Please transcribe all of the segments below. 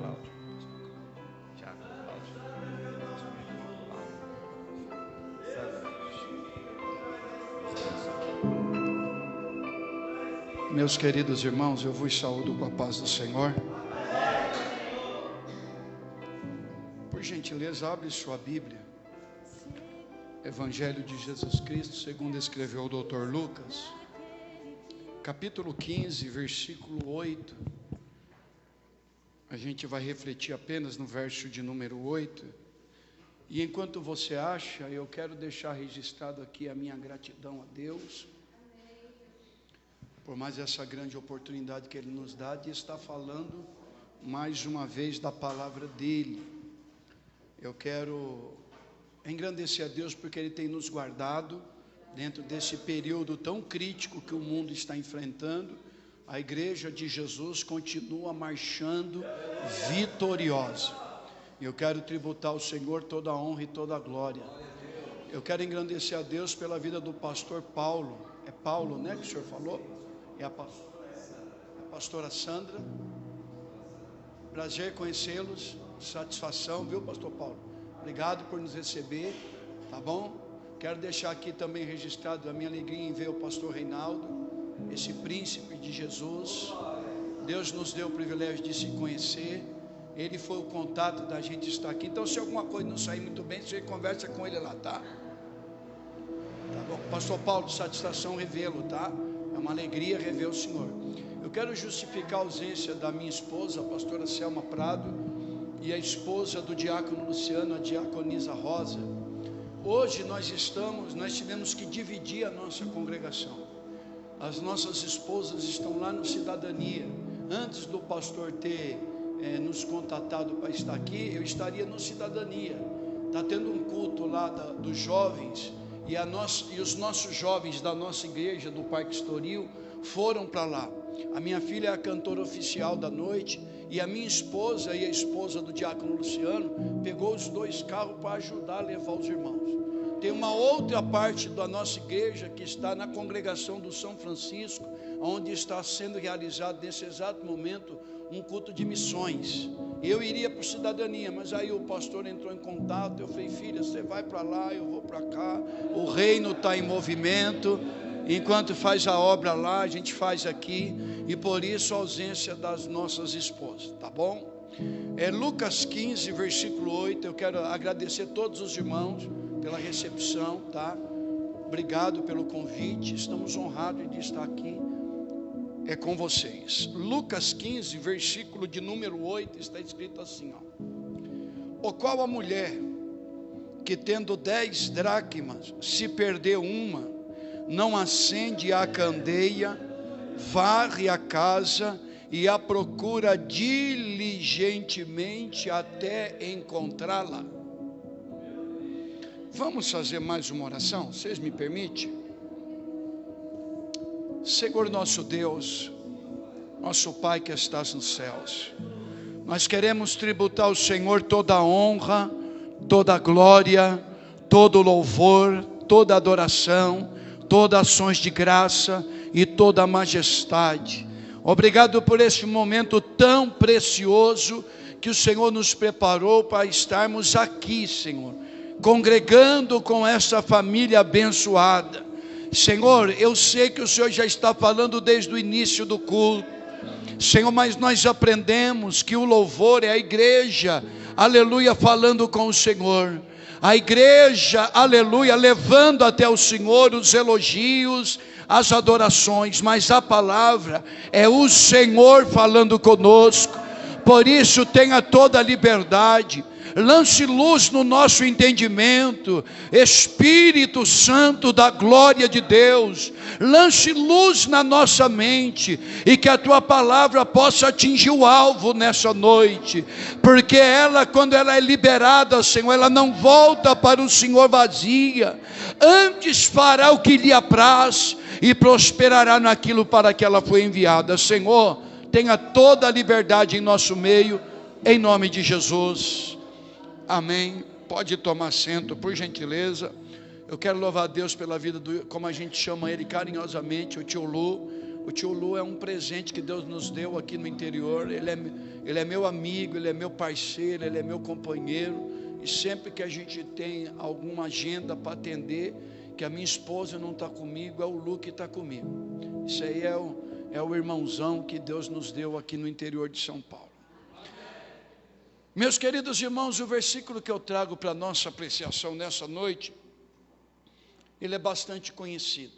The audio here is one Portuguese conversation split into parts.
Cláudio. Tiago, Cláudio. Sandra. Meus queridos irmãos, eu vos saúdo com a paz do Senhor. Por gentileza, abre sua Bíblia. Evangelho de Jesus Cristo, segundo escreveu o Dr. Lucas, capítulo 15, versículo 8. A gente vai refletir apenas no verso de número 8. E enquanto você acha, eu quero deixar registrado aqui a minha gratidão a Deus por mais essa grande oportunidade que Ele nos dá de estar falando mais uma vez da palavra dEle. Eu quero engrandecer a Deus porque Ele tem nos guardado dentro desse período tão crítico que o mundo está enfrentando. A igreja de Jesus continua marchando vitoriosa. Eu quero tributar ao Senhor toda a honra e toda a glória. Eu quero engrandecer a Deus pela vida do pastor Paulo. É Paulo, né, que o senhor falou? É a pastora Sandra. Prazer conhecê-los. Satisfação, viu, pastor Paulo? Obrigado por nos receber, tá bom? Quero deixar aqui também registrado a minha alegria em ver o pastor Reinaldo, esse príncipe de Jesus. Deus nos deu o privilégio de se conhecer. Ele foi o contato da gente estar aqui. Então, se alguma coisa não sair muito bem, você conversa com ele lá, tá? Tá bom? Pastor Paulo, satisfação revê-lo, tá? É uma alegria rever o senhor. Eu quero justificar a ausência da minha esposa, a pastora Selma Prado, e a esposa do diácono Luciano, a diaconisa Rosa. Hoje nós tivemos que dividir a nossa congregação. As nossas esposas estão lá no Cidadania. Antes do pastor ter nos contatado para estar aqui, eu estaria no Cidadania. Está tendo um culto lá dos jovens, e os nossos jovens da nossa igreja, do Parque Estoril, foram para lá. A minha filha é a cantora oficial da noite, e a minha esposa e a esposa do diácono Luciano pegou os 2 carros para ajudar a levar os irmãos. Tem uma outra parte da nossa igreja que está na congregação do São Francisco, onde está sendo realizado nesse exato momento um culto de missões. Eu iria para a Cidadania, mas aí o pastor entrou em contato. Eu falei: filha, você vai para lá, eu vou para cá. O reino está em movimento. Enquanto faz a obra lá, a gente faz aqui. E por isso a ausência das nossas esposas, tá bom? Lucas 15, versículo 8. Eu quero agradecer a todos os irmãos pela recepção, tá? Obrigado pelo convite. Estamos honrados de estar aqui com vocês. Lucas 15, versículo de número 8, está escrito assim, ó: o qual a mulher que tendo 10 dracmas, se perdeu uma, não acende a candeia, varre a casa e a procura diligentemente até encontrá-la. Vamos fazer mais uma oração? Vocês me permitem? Senhor nosso Deus, nosso Pai que estás nos céus, nós queremos tributar ao Senhor toda a honra, toda a glória, todo o louvor, toda a adoração, todas as ações de graça e toda a majestade. Obrigado por este momento tão precioso que o Senhor nos preparou para estarmos aqui, Senhor, congregando com essa família abençoada. Senhor, eu sei que o Senhor já está falando desde o início do culto, Senhor, mas nós aprendemos que o louvor é a igreja, aleluia, falando com o Senhor. A igreja, aleluia, levando até o Senhor os elogios, as adorações, mas a palavra é o Senhor falando conosco. Por isso tenha toda a liberdade, lance luz no nosso entendimento, Espírito Santo da glória de Deus, lance luz na nossa mente, e que a tua palavra possa atingir o alvo nessa noite, porque ela, quando ela é liberada, Senhor, ela não volta para o Senhor vazia, antes fará o que lhe apraz, e prosperará naquilo para que ela foi enviada. Senhor, tenha toda a liberdade em nosso meio, em nome de Jesus. Amém. Pode tomar assento, por gentileza. Eu quero louvar a Deus pela vida do, como a gente chama ele carinhosamente, o tio Lu. O tio Lu é um presente que Deus nos deu aqui no interior. Ele é meu amigo, ele é meu parceiro, ele é meu companheiro. E sempre que a gente tem alguma agenda para atender, que a minha esposa não está comigo, é o Lu que está comigo. Isso aí é o irmãozão que Deus nos deu aqui no interior de São Paulo. Meus queridos irmãos, o versículo que eu trago para a nossa apreciação nessa noite, ele é bastante conhecido.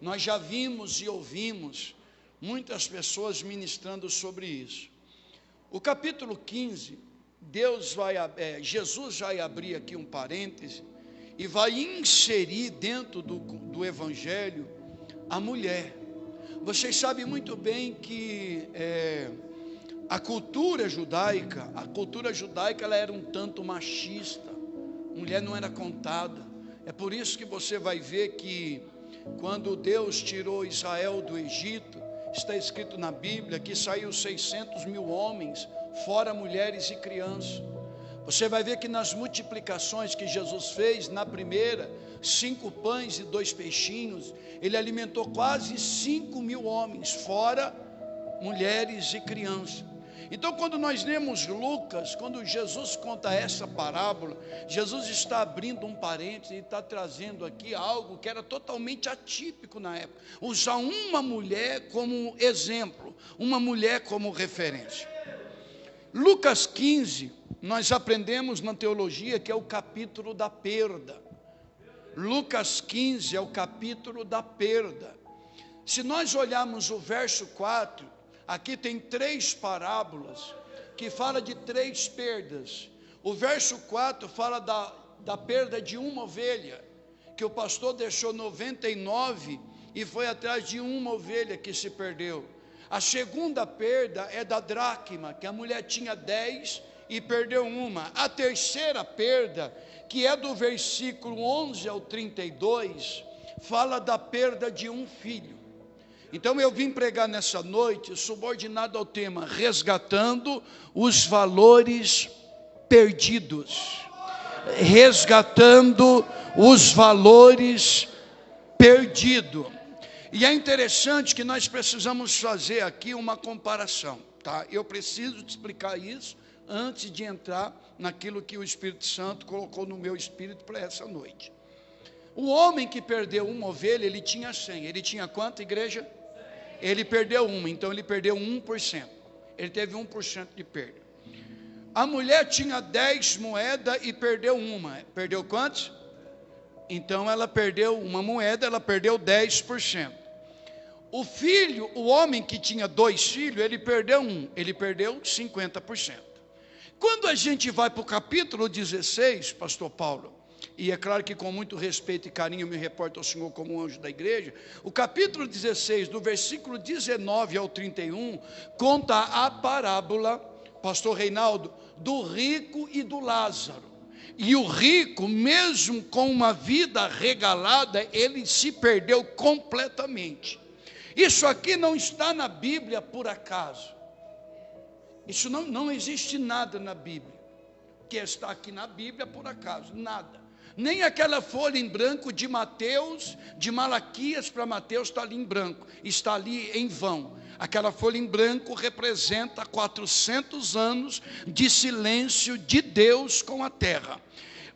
Nós já vimos e ouvimos muitas pessoas ministrando sobre isso. O capítulo 15, Jesus vai abrir aqui um parêntese e vai inserir dentro do evangelho a mulher. Vocês sabem muito bem que a cultura judaica ela era um tanto machista. Mulher não era contada. É por isso que você vai ver que quando Deus tirou Israel do Egito, está escrito na Bíblia que saiu 600 mil homens, fora mulheres e crianças. Você vai ver que nas multiplicações que Jesus fez, na primeira, 5 pães e 2 peixinhos, ele alimentou quase 5 mil homens, fora mulheres e crianças. Então, quando nós lemos Lucas, quando Jesus conta essa parábola, Jesus está abrindo um parênteses e está trazendo aqui algo que era totalmente atípico na época. Usar uma mulher como exemplo, uma mulher como referência. Lucas 15, nós aprendemos na teologia que é o capítulo da perda. Lucas 15 é o capítulo da perda. Se nós olharmos o verso 4, aqui tem 3 parábolas que falam de 3 perdas. O verso 4 fala da perda de uma ovelha, que o pastor deixou 99 e foi atrás de uma ovelha que se perdeu. A segunda perda é da dracma, que a mulher tinha 10 e perdeu uma. A terceira perda, que é do versículo 11 ao 32, fala da perda de um filho. Então eu vim pregar nessa noite subordinado ao tema resgatando os valores perdidos. Resgatando os valores perdidos. E é interessante que nós precisamos fazer aqui uma comparação, tá? Eu preciso te explicar isso antes de entrar naquilo que o Espírito Santo colocou no meu espírito para essa noite. O homem que perdeu uma ovelha, ele tinha 100. Ele tinha quanto, igreja? Ele perdeu uma, então ele perdeu 1%. Ele teve 1% de perda. A mulher tinha 10 moedas e perdeu uma. Perdeu quantos? Então ela perdeu uma moeda, ela perdeu 10%. O filho, o homem que tinha 2 filhos, ele perdeu um, ele perdeu 50%. Quando a gente vai para o capítulo 16, pastor Paulo, e é claro que com muito respeito e carinho eu me reporto ao senhor como um anjo da igreja, o capítulo 16, do versículo 19 ao 31, conta a parábola, pastor Reinaldo, do rico e do Lázaro. E o rico, mesmo com uma vida regalada, ele se perdeu completamente. Isso aqui não está na Bíblia por acaso. Isso não existe nada na Bíblia que está aqui na Bíblia por acaso, nada. Nem aquela folha em branco de Mateus, de Malaquias para Mateus está ali em branco, está ali em vão. Aquela folha em branco representa 400 anos de silêncio de Deus com a terra.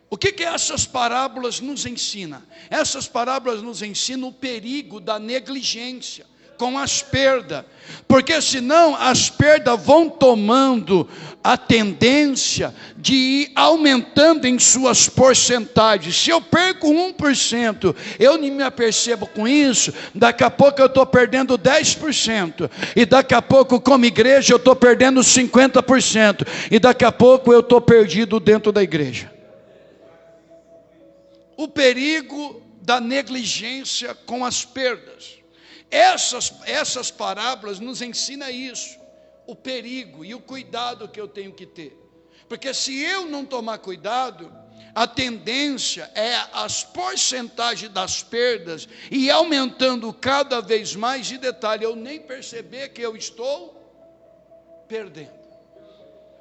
O que essas parábolas nos ensinam? Essas parábolas nos ensinam o perigo da negligência com as perdas, porque senão as perdas vão tomando a tendência de ir aumentando em suas porcentagens. Se eu perco 1%, eu nem me apercebo com isso, daqui a pouco eu estou perdendo 10%, e daqui a pouco como igreja eu estou perdendo 50%, e daqui a pouco eu estou perdido dentro da igreja. O perigo da negligência com as perdas. Essas parábolas nos ensinam isso, o perigo e o cuidado que eu tenho que ter. Porque se eu não tomar cuidado, a tendência é as porcentagens das perdas ir aumentando cada vez mais, e detalhe, eu nem perceber que eu estou perdendo.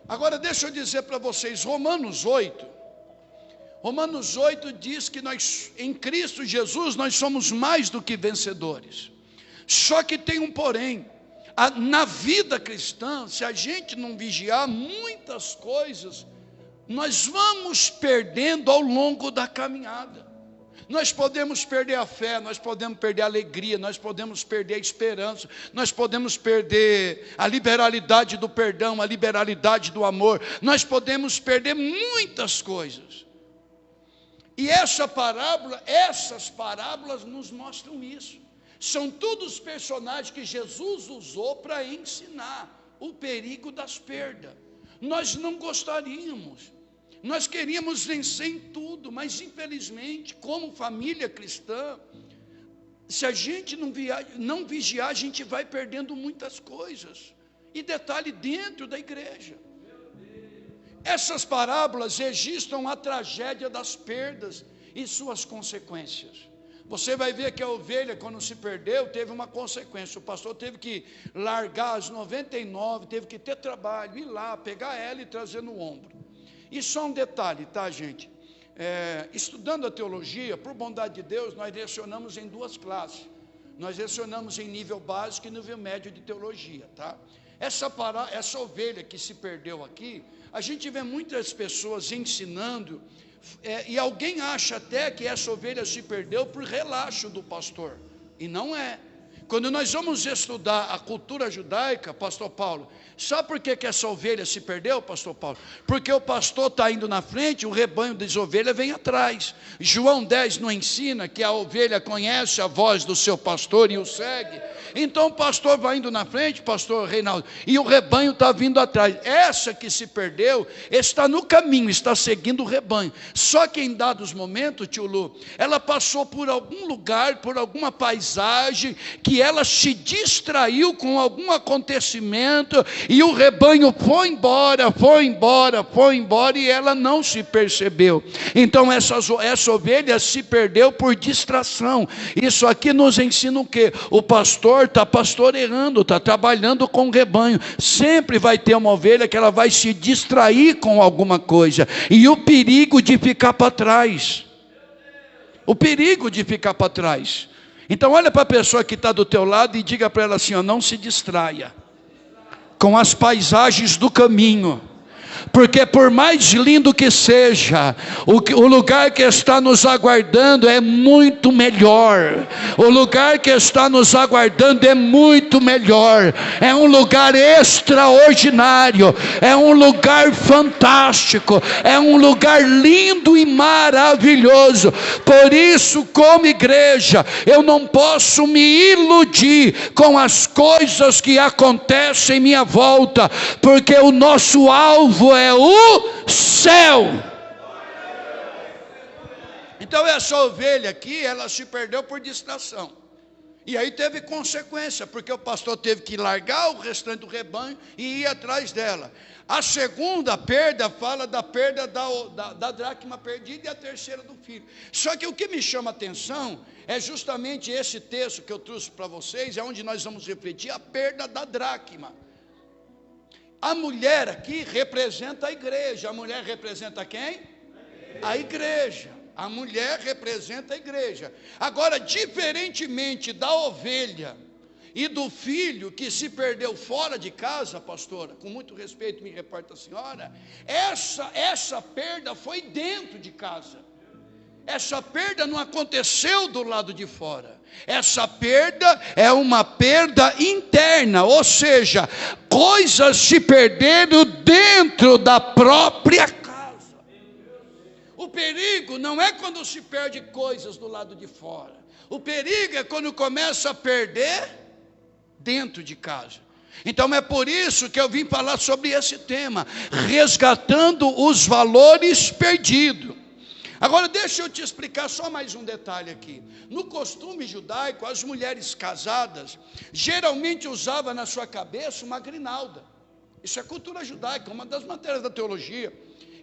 Agora deixa eu dizer para vocês, Romanos 8 diz que nós, em Cristo Jesus, nós somos mais do que vencedores. Só que tem um porém. Na vida cristã, se a gente não vigiar, muitas coisas nós vamos perdendo ao longo da caminhada. Nós podemos perder a fé, nós podemos perder a alegria, nós podemos perder a esperança, nós podemos perder a liberalidade do perdão, a liberalidade do amor, nós podemos perder muitas coisas. E essas parábolas nos mostram isso. São todos os personagens que Jesus usou para ensinar o perigo das perdas. Nós não gostaríamos. Nós queríamos vencer em tudo, mas infelizmente, como família cristã, se a gente não vigiar, a gente vai perdendo muitas coisas. E detalhe, dentro da igreja. Essas parábolas registram a tragédia das perdas e suas consequências. Você vai ver que a ovelha, quando se perdeu, teve uma consequência. O pastor teve que largar as 99, teve que ter trabalho, ir lá, pegar ela e trazer no ombro. E só um detalhe, tá, gente? Estudando a teologia, por bondade de Deus, nós lecionamos em duas classes. Nós lecionamos em nível básico e nível médio de teologia, tá? Essa ovelha que se perdeu aqui, a gente vê muitas pessoas ensinando, e alguém acha até que essa ovelha se perdeu por relaxo do pastor, e não é. Quando nós vamos estudar a cultura judaica, pastor Paulo, sabe por que essa ovelha se perdeu, pastor Paulo? Porque o pastor está indo na frente, o rebanho das ovelhas vem atrás. João 10 não ensina que a ovelha conhece a voz do seu pastor e o segue. Então o pastor vai indo na frente, pastor Reinaldo, e o rebanho está vindo atrás. Essa que se perdeu está no caminho, está seguindo o rebanho. Só que em dados momentos, tio Lu, ela passou por algum lugar, por alguma paisagem, que ela se distraiu com algum acontecimento, e o rebanho foi embora, e ela não se percebeu. Então essa ovelha se perdeu por distração. Isso aqui nos ensina o quê? O pastor está pastoreando, está trabalhando com o rebanho. Sempre vai ter uma ovelha que ela vai se distrair com alguma coisa, e o perigo de ficar para trás. O perigo de ficar para trás. Então olha para a pessoa que está do teu lado e diga para ela assim, ó, não se distraia com as paisagens do caminho, porque por mais lindo que seja, o lugar que está nos aguardando é muito melhor. O lugar que está nos aguardando é muito melhor. É um lugar extraordinário, é um lugar fantástico, é um lugar lindo e maravilhoso. Por isso, como igreja, eu não posso me iludir com as coisas que acontecem em minha volta, porque o nosso alvo é o céu. Então essa ovelha aqui, ela se perdeu por distração, e aí teve consequência, porque o pastor teve que largar o restante do rebanho e ir atrás dela. A segunda perda fala da perda da dracma perdida, e a terceira do filho. Só que o que me chama a atenção é justamente esse texto que eu trouxe para vocês, é onde nós vamos refletir a perda da dracma. A mulher aqui representa a igreja. A mulher representa quem? A igreja. A mulher representa a igreja. Agora, diferentemente da ovelha e do filho que se perdeu fora de casa, pastora, com muito respeito me reporta a senhora, essa perda foi dentro de casa. Essa perda não aconteceu do lado de fora. Essa perda é uma perda interna, ou seja, coisas se perderam dentro da própria casa. O perigo não é quando se perde coisas do lado de fora. O perigo é quando começa a perder dentro de casa. Então é por isso que eu vim falar sobre esse tema, resgatando os valores perdidos. Agora deixa eu te explicar só mais um detalhe aqui. No costume judaico, as mulheres casadas geralmente usavam na sua cabeça uma grinalda. Isso é cultura judaica, uma das matérias da teologia.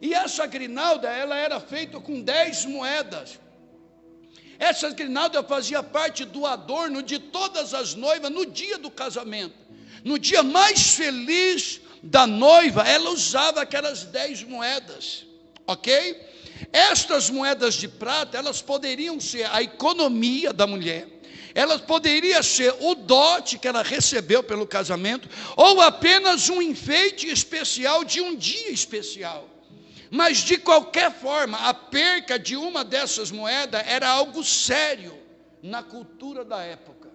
E essa grinalda, ela era feita com 10 moedas. Essa grinalda fazia parte do adorno de todas as noivas no dia do casamento. No dia mais feliz da noiva, ela usava aquelas 10 moedas, ok? Estas moedas de prata, elas poderiam ser a economia da mulher, ela poderia ser o dote que ela recebeu pelo casamento, ou apenas um enfeite especial de um dia especial. Mas de qualquer forma, a perca de uma dessas moedas era algo sério na cultura da época.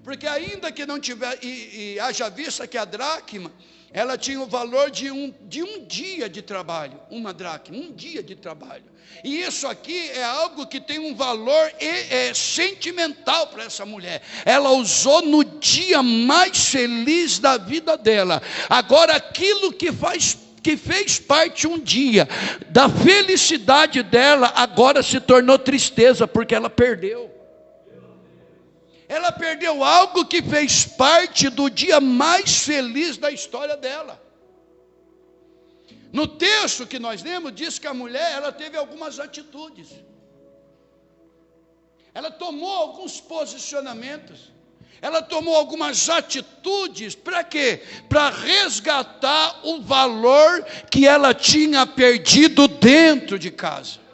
Porque ainda que não tiver, e haja vista que a dracma, ela tinha o valor de um dia de trabalho, uma dracma, um dia de trabalho. E isso aqui é algo que tem um valor sentimental para essa mulher. Ela usou no dia mais feliz da vida dela. Agora, aquilo que fez parte um dia da felicidade dela, agora se tornou tristeza, porque ela perdeu. Ela perdeu algo que fez parte do dia mais feliz da história dela. No texto que nós lemos, diz que a mulher, ela teve algumas atitudes. Ela tomou alguns posicionamentos. Ela tomou algumas atitudes, para quê? Para resgatar o valor que ela tinha perdido dentro de casa.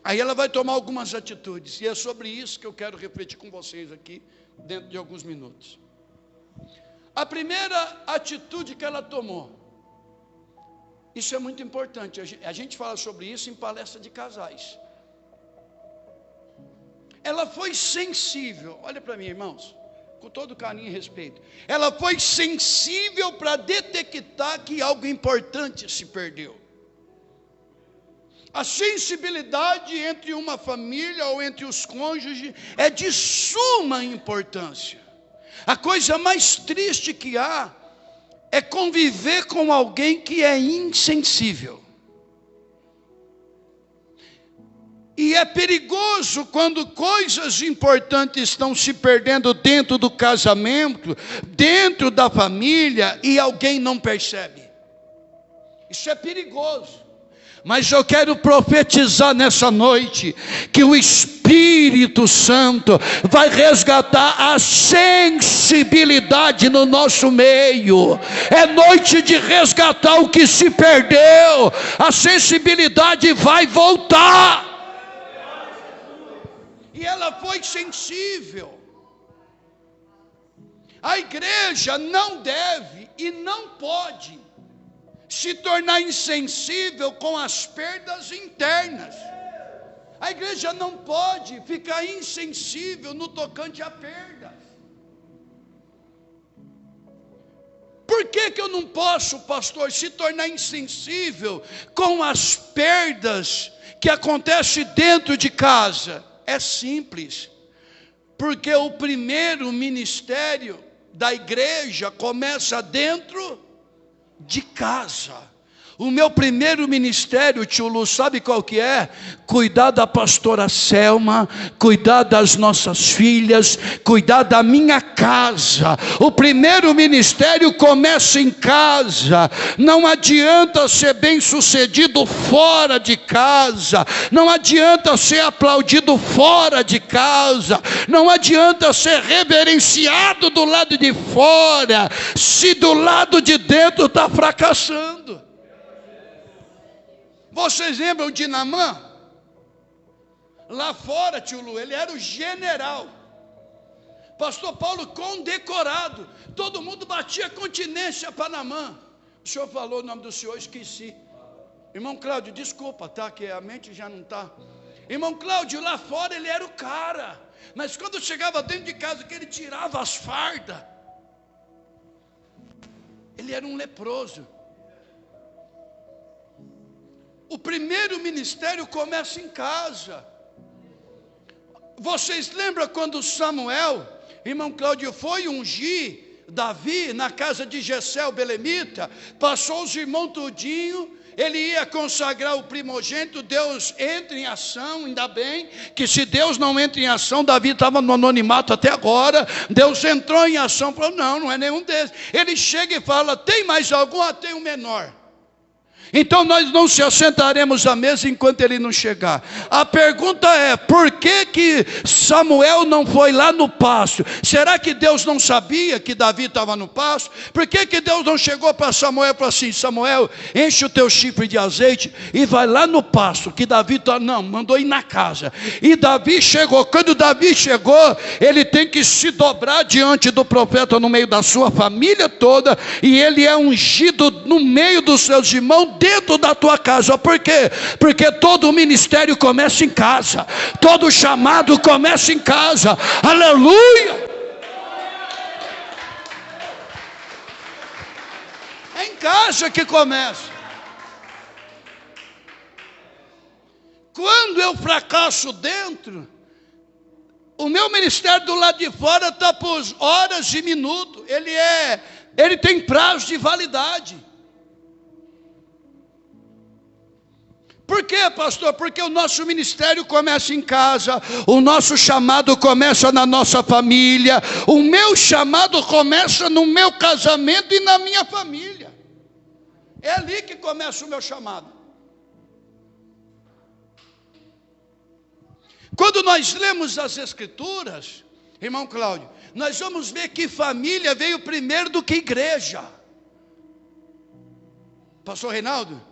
Aí ela vai tomar algumas atitudes, e é sobre isso que eu quero refletir com vocês aqui, dentro de alguns minutos. A primeira atitude que ela tomou, isso é muito importante, a gente fala sobre isso em palestra de casais. Ela foi sensível, olha para mim, irmãos, com todo carinho e respeito. Ela foi sensível para detectar que algo importante se perdeu. A sensibilidade entre uma família ou entre os cônjuges é de suma importância. A coisa mais triste que há é conviver com alguém que é insensível. E é perigoso quando coisas importantes estão se perdendo dentro do casamento, dentro da família, e alguém não percebe. Isso é perigoso. Mas eu quero profetizar nessa noite que o Espírito Santo vai resgatar a sensibilidade no nosso meio. É noite de resgatar o que se perdeu. A sensibilidade vai voltar. E ela foi sensível. A igreja não deve e não pode se tornar insensível com as perdas internas. A igreja não pode ficar insensível no tocante à perda. Por que eu não posso, pastor, se tornar insensível com as perdas que acontecem dentro de casa? É simples. Porque o primeiro ministério da igreja começa dentro de casa. O meu primeiro ministério, tio Lu, sabe qual que é? Cuidar da pastora Selma, cuidar das nossas filhas, cuidar da minha casa. O primeiro ministério começa em casa. Não adianta ser bem sucedido fora de casa. Não adianta ser aplaudido fora de casa. Não adianta ser reverenciado do lado de fora, se do lado de dentro está fracassando. Vocês lembram de Naamã? Lá fora, tio Lu, ele era o general. Pastor Paulo condecorado. Todo mundo batia continência para Naamã. O senhor falou o nome do senhor, esqueci. Irmão Cláudio, desculpa, tá? Que a mente já não está. Irmão Cláudio, lá fora ele era o cara. Mas quando chegava dentro de casa, que ele tirava as fardas, ele era um leproso. O primeiro ministério começa em casa. Vocês lembram quando Samuel, irmão Cláudio, foi ungir Davi na casa de Jessé o belemita? Passou os irmãos tudinho, ele ia consagrar o primogênito. Deus entra em ação, ainda bem que se Deus não entra em ação, Davi estava no anonimato até agora. Deus entrou em ação, falou, não é nenhum desses. Ele chega e fala, tem mais algum? Tem um menor. Então nós não se assentaremos à mesa enquanto ele não chegar. A pergunta é: por que Samuel não foi lá no pasto? Será que Deus não sabia que Davi estava no pasto? Por que Deus não chegou para Samuel e falou assim: Samuel, enche o teu chifre de azeite e vai lá no pasto, que Davi não, mandou ir na casa. E Davi chegou. Quando Davi chegou, ele tem que se dobrar diante do profeta no meio da sua família toda, e ele é ungido no meio dos seus irmãos, dentro da tua casa. Por quê? Porque todo o ministério começa em casa, todo chamado começa em casa. Aleluia! É em casa que começa. Quando eu fracasso dentro, o meu ministério do lado de fora está por horas e minutos. Ele tem prazo de validade. Por quê, pastor? Porque o nosso ministério começa em casa, o nosso chamado começa na nossa família, o meu chamado começa no meu casamento e na minha família. É ali que começa o meu chamado. Quando nós lemos as Escrituras, irmão Cláudio, nós vamos ver que família veio primeiro do que igreja. Pastor Reinaldo,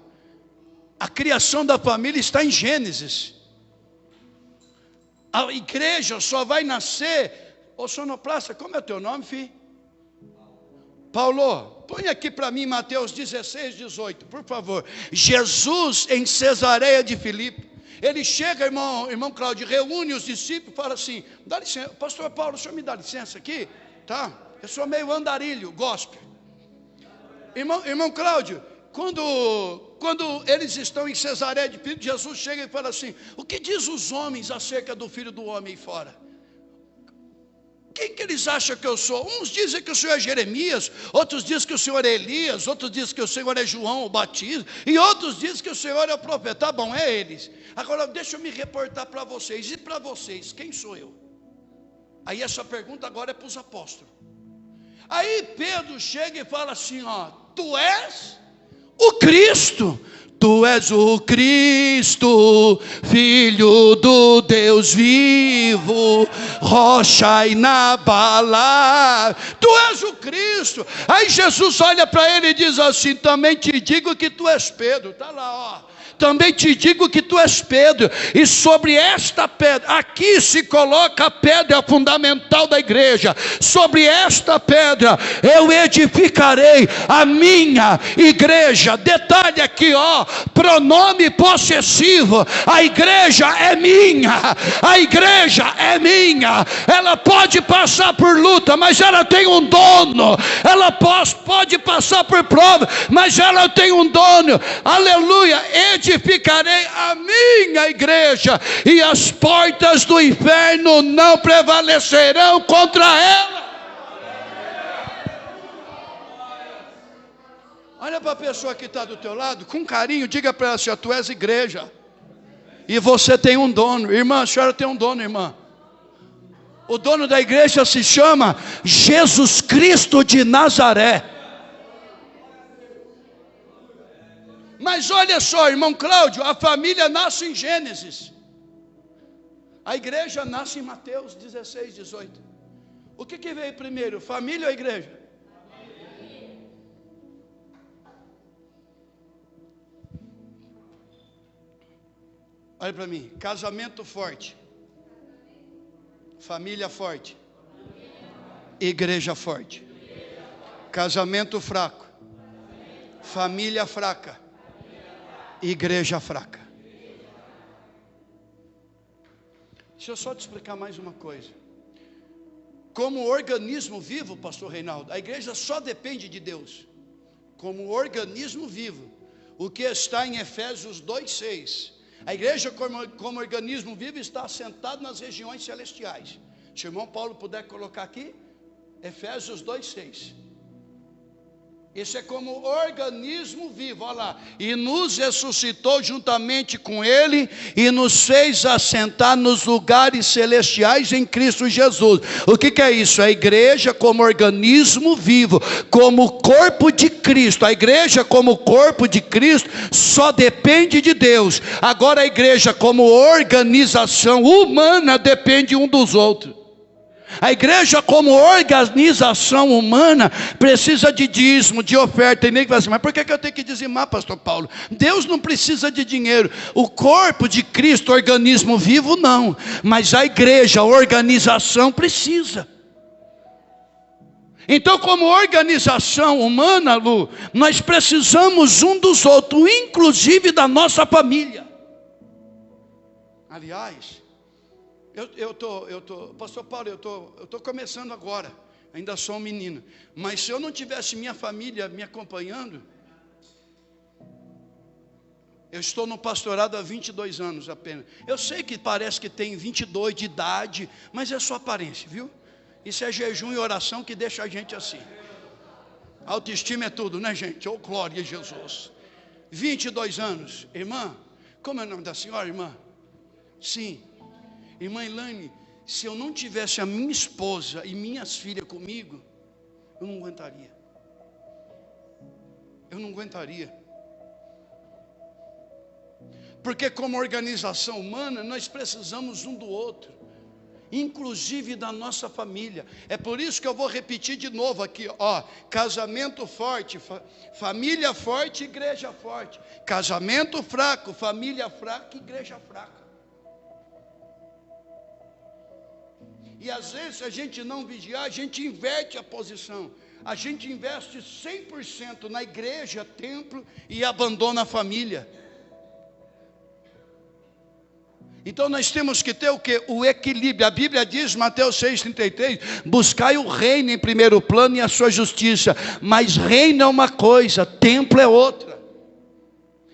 a criação da família está em Gênesis. A igreja só vai nascer. Ô sonoplasta, como é o teu nome, filho? Paulo, põe aqui para mim Mateus 16, 18, por favor. Jesus em Cesareia de Filipe. Ele chega, irmão Cláudio, reúne os discípulos e fala assim: dá licença, pastor Paulo, o senhor me dá licença aqui? Tá? Eu sou meio andarilho, gospel. Irmão Cláudio, quando eles estão em Cesareia de Filipe, Jesus chega e fala assim: o que diz os homens acerca do Filho do Homem aí fora? Quem que eles acham que eu sou? Uns dizem que o Senhor é Jeremias, outros dizem que o Senhor é Elias, outros dizem que o Senhor é João o Batista, e outros dizem que o Senhor é o profeta. Tá bom, é eles. Agora deixa eu me reportar para vocês. E para vocês, quem sou eu? Aí essa pergunta agora é para os apóstolos. Aí Pedro chega e fala assim: ó, tu és o Cristo. Tu és o Cristo, Filho do Deus vivo, rocha inabalável. Tu és o Cristo. Aí Jesus olha para ele e diz assim: também te digo que tu és Pedro. Está lá, ó. Também te digo que tu és Pedro, e sobre esta pedra, aqui se coloca a pedra fundamental da igreja. Sobre esta pedra eu edificarei a minha igreja. Detalhe aqui, ó, pronome possessivo. A igreja é minha, a igreja é minha. Ela pode passar por luta, mas ela tem um dono. Ela pode passar por prova, mas ela tem um dono. Aleluia. Edificarei a minha igreja, e as portas do inferno não prevalecerão contra ela. Olha para a pessoa que está do teu lado, com carinho, diga para ela assim: tu és igreja, e você tem um dono. Irmã, a senhora tem um dono, irmã. O dono da igreja se chama Jesus Cristo de Nazaré. Mas olha só, irmão Cláudio, a família nasce em Gênesis, a igreja nasce em Mateus 16, 18. O que veio primeiro, família ou igreja? Olha para mim: casamento forte, família forte, igreja forte. Casamento fraco, família fraca, igreja fraca. Deixa eu só te explicar mais uma coisa. Como organismo vivo, pastor Reinaldo, a igreja só depende de Deus. Como organismo vivo, o que está em Efésios 2:6. A igreja como organismo vivo está assentada nas regiões celestiais. Se o irmão Paulo puder colocar aqui, Efésios 2:6. Isso é como organismo vivo, olha lá. E nos ressuscitou juntamente com Ele e nos fez assentar nos lugares celestiais em Cristo Jesus. O que é isso? A igreja como organismo vivo, como corpo de Cristo. A igreja como corpo de Cristo só depende de Deus. Agora a igreja como organização humana depende um dos outros. A igreja como organização humana precisa de dízimo, de oferta. E nem que fala assim, mas por que eu tenho que dizimar, pastor Paulo? Deus não precisa de dinheiro. O corpo de Cristo, organismo vivo, não. Mas a igreja, a organização precisa. Então, como organização humana, Lu, nós precisamos um dos outros, inclusive da nossa família. Aliás, pastor Paulo, eu tô começando agora, ainda sou um menino, mas se eu não tivesse minha família me acompanhando, eu estou no pastorado há 22 anos apenas. Eu sei que parece que tem 22 de idade, mas é só aparência, viu? Isso é jejum e oração que deixa a gente assim. Autoestima é tudo, né, gente? Oh, glória a Jesus. 22 anos, irmã, como é o nome da senhora, irmã? Sim. Irmã Elaine, se eu não tivesse a minha esposa e minhas filhas comigo, eu não aguentaria. Eu não aguentaria. Porque como organização humana, nós precisamos um do outro, inclusive da nossa família. É por isso que eu vou repetir de novo aqui, ó, casamento forte, família forte, igreja forte. Casamento fraco, família fraca, igreja fraca. E às vezes, se a gente não vigiar, a gente inverte a posição. A gente investe 100% na igreja, templo, e abandona a família. Então nós temos que ter o quê? O equilíbrio. A Bíblia diz, Mateus 6,33, buscai o reino em primeiro plano e a sua justiça. Mas reino é uma coisa, templo é outra.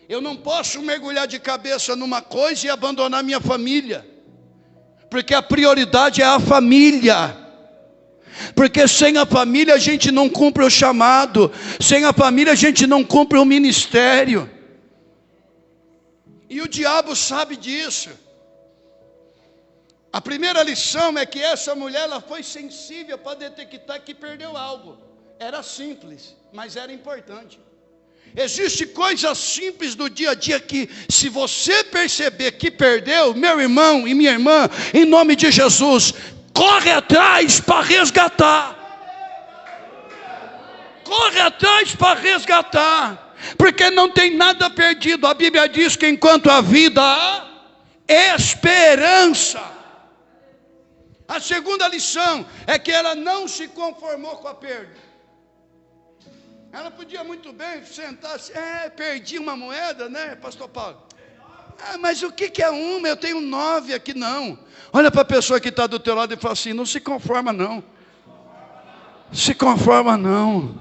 Eu não posso mergulhar de cabeça numa coisa e abandonar minha família. Porque a prioridade é a família. Porque sem a família a gente não cumpre o chamado. Sem a família a gente não cumpre o ministério. E o diabo sabe disso. A primeira lição é que essa mulher, ela foi sensível para detectar que perdeu algo. Era simples, mas era importante. Existem coisas simples do dia a dia que, se você perceber que perdeu, meu irmão e minha irmã, em nome de Jesus, corre atrás para resgatar. Corre atrás para resgatar. Porque não tem nada perdido. A Bíblia diz que enquanto há vida, há esperança. A segunda lição é que ela não se conformou com a perda. Ela podia muito bem sentar assim, perdi uma moeda, né, pastor Paulo? Mas o que é uma? Eu tenho 9 aqui, não. Olha para a pessoa que está do teu lado e fala assim, não se conforma não. Se conforma não.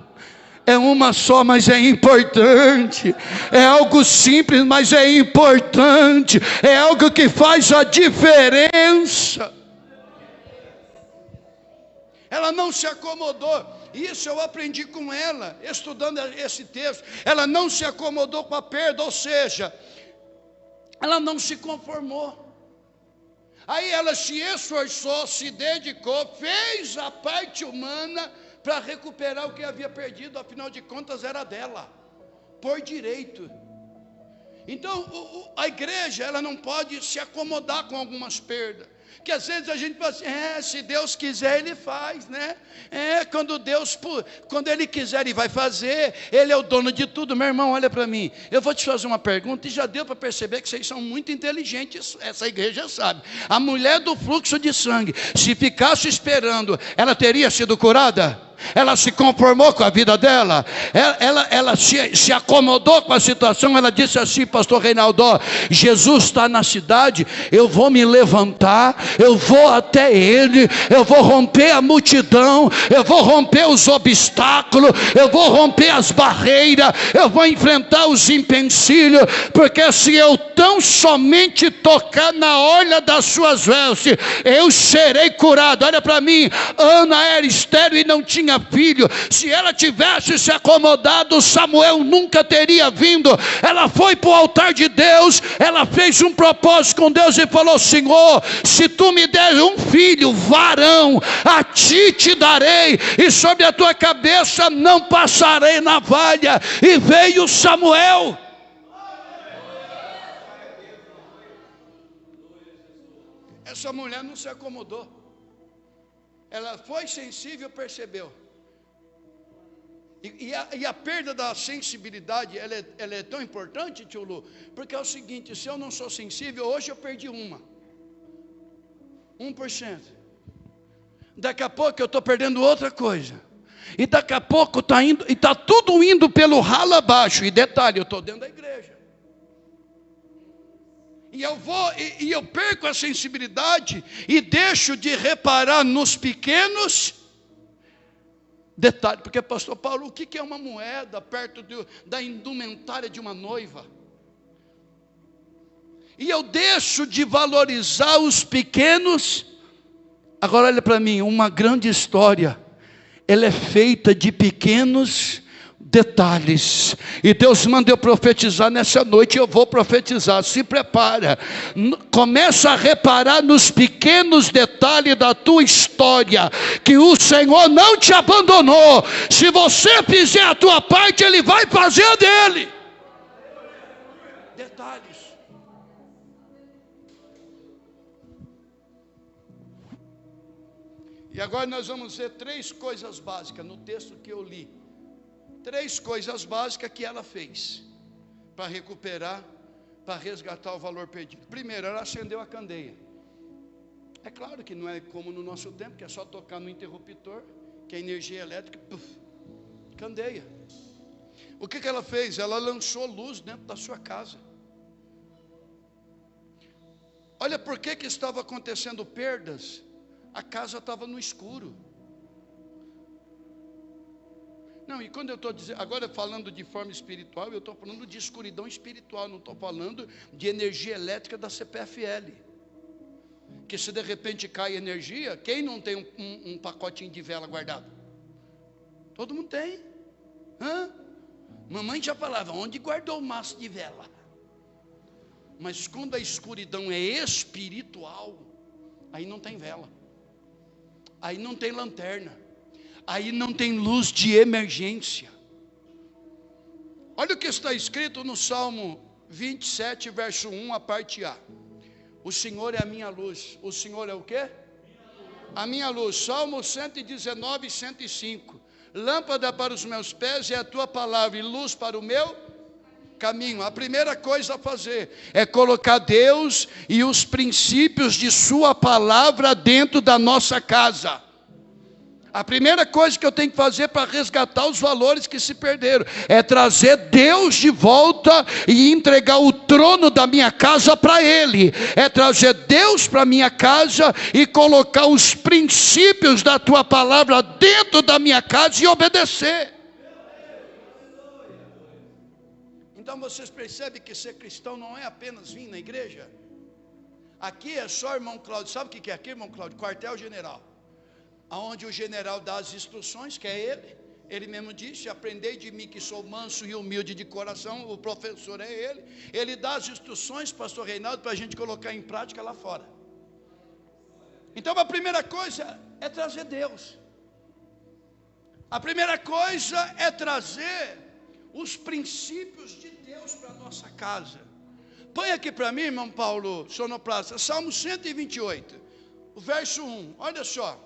É uma só, mas é importante. É algo simples, mas é importante. É algo que faz a diferença. Ela não se acomodou. Isso eu aprendi com ela, estudando esse texto. Ela não se acomodou com a perda, ou seja, ela não se conformou. Aí ela se esforçou, se dedicou, fez a parte humana para recuperar o que havia perdido. Afinal de contas era dela, por direito. Então a igreja, ela não pode se acomodar com algumas perdas. Que às vezes a gente fala assim, se Deus quiser Ele faz, né? Quando Ele quiser Ele vai fazer, Ele é o dono de tudo. Meu irmão, olha para mim, eu vou te fazer uma pergunta, e já deu para perceber que vocês são muito inteligentes, essa igreja sabe. A mulher do fluxo de sangue, se ficasse esperando, ela teria sido curada? Ela se conformou com a vida dela, ela se acomodou com a situação. Ela disse assim, pastor Reinaldo, Jesus está na cidade, eu vou me levantar, eu vou até Ele, eu vou romper a multidão, eu vou romper os obstáculos, eu vou romper as barreiras, eu vou enfrentar os empecilhos, porque se eu tão somente tocar na orla das suas vestes, eu serei curado. Olha para mim, Ana era estéril e não tinha tinha filho. Se ela tivesse se acomodado, Samuel nunca teria vindo. Ela foi para o altar de Deus, ela fez um propósito com Deus e falou: Senhor, se tu me der um filho, varão, a ti te darei, e sobre a tua cabeça não passarei navalha. E veio Samuel. Essa mulher não se acomodou. Ela foi sensível, percebeu. E a perda da sensibilidade, ela é tão importante, tio Lu, porque é o seguinte: se eu não sou sensível, hoje eu perdi 1%. Daqui a pouco eu estou perdendo outra coisa. E daqui a pouco está tudo indo pelo ralo abaixo. E detalhe, eu estou dentro da igreja. E eu perco a sensibilidade e deixo de reparar nos pequenos detalhes. Porque, pastor Paulo, o que é uma moeda perto da indumentária de uma noiva? E eu deixo de valorizar os pequenos. Agora olha para mim, uma grande história, ela é feita de pequenos detalhes. E Deus manda eu profetizar nessa noite. Eu vou profetizar, se prepara. Começa a reparar nos pequenos detalhes da tua história, que o Senhor não te abandonou. Se você fizer a tua parte, Ele vai fazer a dele. Detalhes. E agora nós vamos ver 3 coisas básicas no texto que eu li. 3 coisas básicas que ela fez para recuperar, para resgatar o valor perdido. Primeiro, ela acendeu a candeia. É claro que não é como no nosso tempo, que é só tocar no interruptor, que é energia elétrica, puff, candeia. O que ela fez? Ela lançou luz dentro da sua casa. Olha por que estava acontecendo perdas. A casa estava no escuro. Não, e quando eu estou dizendo, agora falando de forma espiritual, eu estou falando de escuridão espiritual, não estou falando de energia elétrica da CPFL. Que se de repente cai energia, quem não tem um pacotinho de vela guardado? Todo mundo tem. Mamãe já falava, onde guardou o maço de vela? Mas quando a escuridão é espiritual, aí não tem vela, aí não tem lanterna, aí não tem luz de emergência. Olha o que está escrito no Salmo 27, verso 1, a parte A. O Senhor é a minha luz. O Senhor é o quê? A minha luz. Salmo 119, 105. Lâmpada para os meus pés é a tua palavra, e luz para o meu caminho. A primeira coisa a fazer é colocar Deus e os princípios de sua palavra dentro da nossa casa. A primeira coisa que eu tenho que fazer para resgatar os valores que se perderam é trazer Deus de volta e entregar o trono da minha casa para Ele. É trazer Deus para a minha casa e colocar os princípios da tua palavra dentro da minha casa e obedecer. Então vocês percebem que ser cristão não é apenas vir na igreja. Aqui é só irmão Cláudio. Sabe o que é aqui, irmão Cláudio? Quartel-general. Aonde o general dá as instruções, que é ele mesmo disse, aprendei de mim que sou manso e humilde de coração, o professor é ele dá as instruções, pastor Reinaldo, para a gente colocar em prática lá fora. Então a primeira coisa é trazer Deus, a primeira coisa é trazer os princípios de Deus para a nossa casa. Põe aqui para mim, irmão Paulo, sonoplasta, Salmo 128, o verso 1, olha só.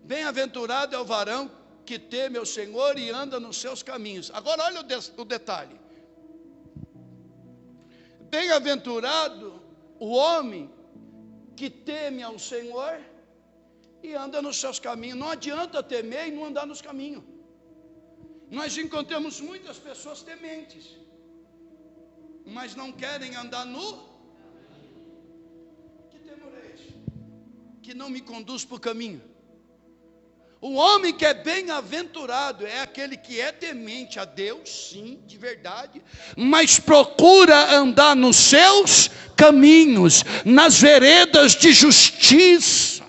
Bem-aventurado é o varão que teme ao Senhor e anda nos seus caminhos. Agora olha o detalhe. Bem-aventurado o homem que teme ao Senhor e anda nos seus caminhos. Não adianta temer e não andar nos caminhos. Nós encontramos muitas pessoas tementes, mas não querem andar no... Que temor é esse? Que não me conduz para o caminho. O homem que é bem-aventurado é aquele que é temente a Deus, sim, de verdade, mas procura andar nos seus caminhos, nas veredas de justiça.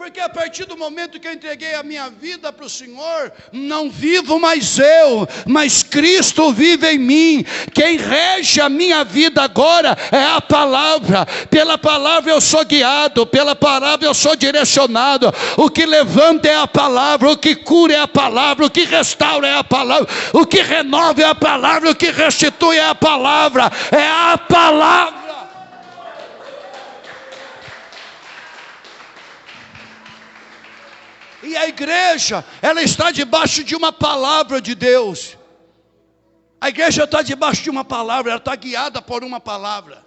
Porque a partir do momento que eu entreguei a minha vida para o Senhor, não vivo mais eu, mas Cristo vive em mim. Quem rege a minha vida agora é a palavra. Pela palavra eu sou guiado, pela palavra eu sou direcionado. O que levanta é a palavra, o que cura é a palavra, o que restaura é a palavra, o que renova é a palavra, o que restitui é a palavra. É a palavra. E a igreja, ela está debaixo de uma palavra de Deus. A igreja está debaixo de uma palavra, ela está guiada por uma palavra.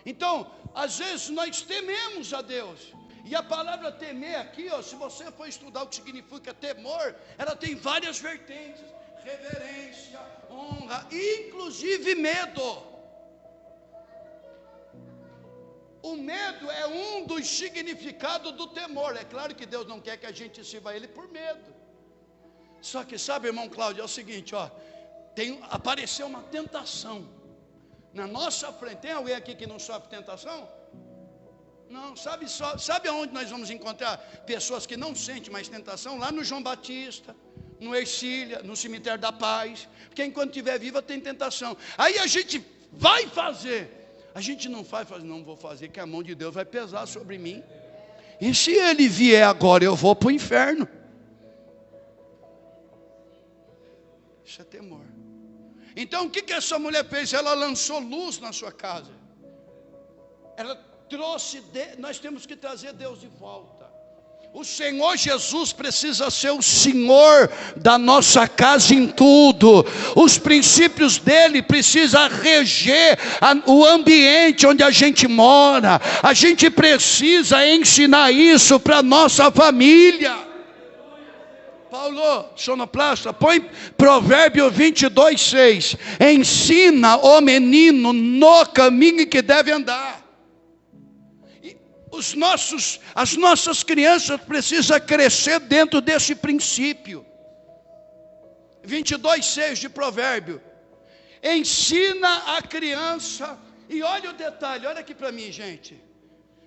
Então, às vezes nós tememos a Deus. E a palavra temer aqui, ó, se você for estudar o que significa temor, ela tem várias vertentes: reverência, honra, inclusive medo. O medo é um dos significados do temor. É claro que Deus não quer que a gente sirva a Ele por medo. Só que sabe, irmão Cláudio, é o seguinte, ó, apareceu uma tentação na nossa frente. Tem alguém aqui que não sofre tentação? Não, sabe aonde nós vamos encontrar pessoas que não sentem mais tentação? Lá no João Batista, no Ercília, no Cemitério da Paz. Porque enquanto estiver viva tem tentação. Aí a gente vai fazer. A gente não faz, não vou fazer, que a mão de Deus vai pesar sobre mim. E se Ele vier agora, eu vou para o inferno. Isso é temor. Então o que essa mulher fez? Ela lançou luz na sua casa. Ela trouxe, nós temos que trazer Deus de volta. O Senhor Jesus precisa ser o Senhor da nossa casa em tudo. Os princípios dele precisam reger o ambiente onde a gente mora. A gente precisa ensinar isso para a nossa família. Paulo, sonoplasta, põe Provérbio 22:6. Ensina o menino no caminho que deve andar. As nossas crianças precisam crescer dentro desse princípio. 22:6 de Provérbio. Ensina a criança. E olha o detalhe, olha aqui para mim, gente.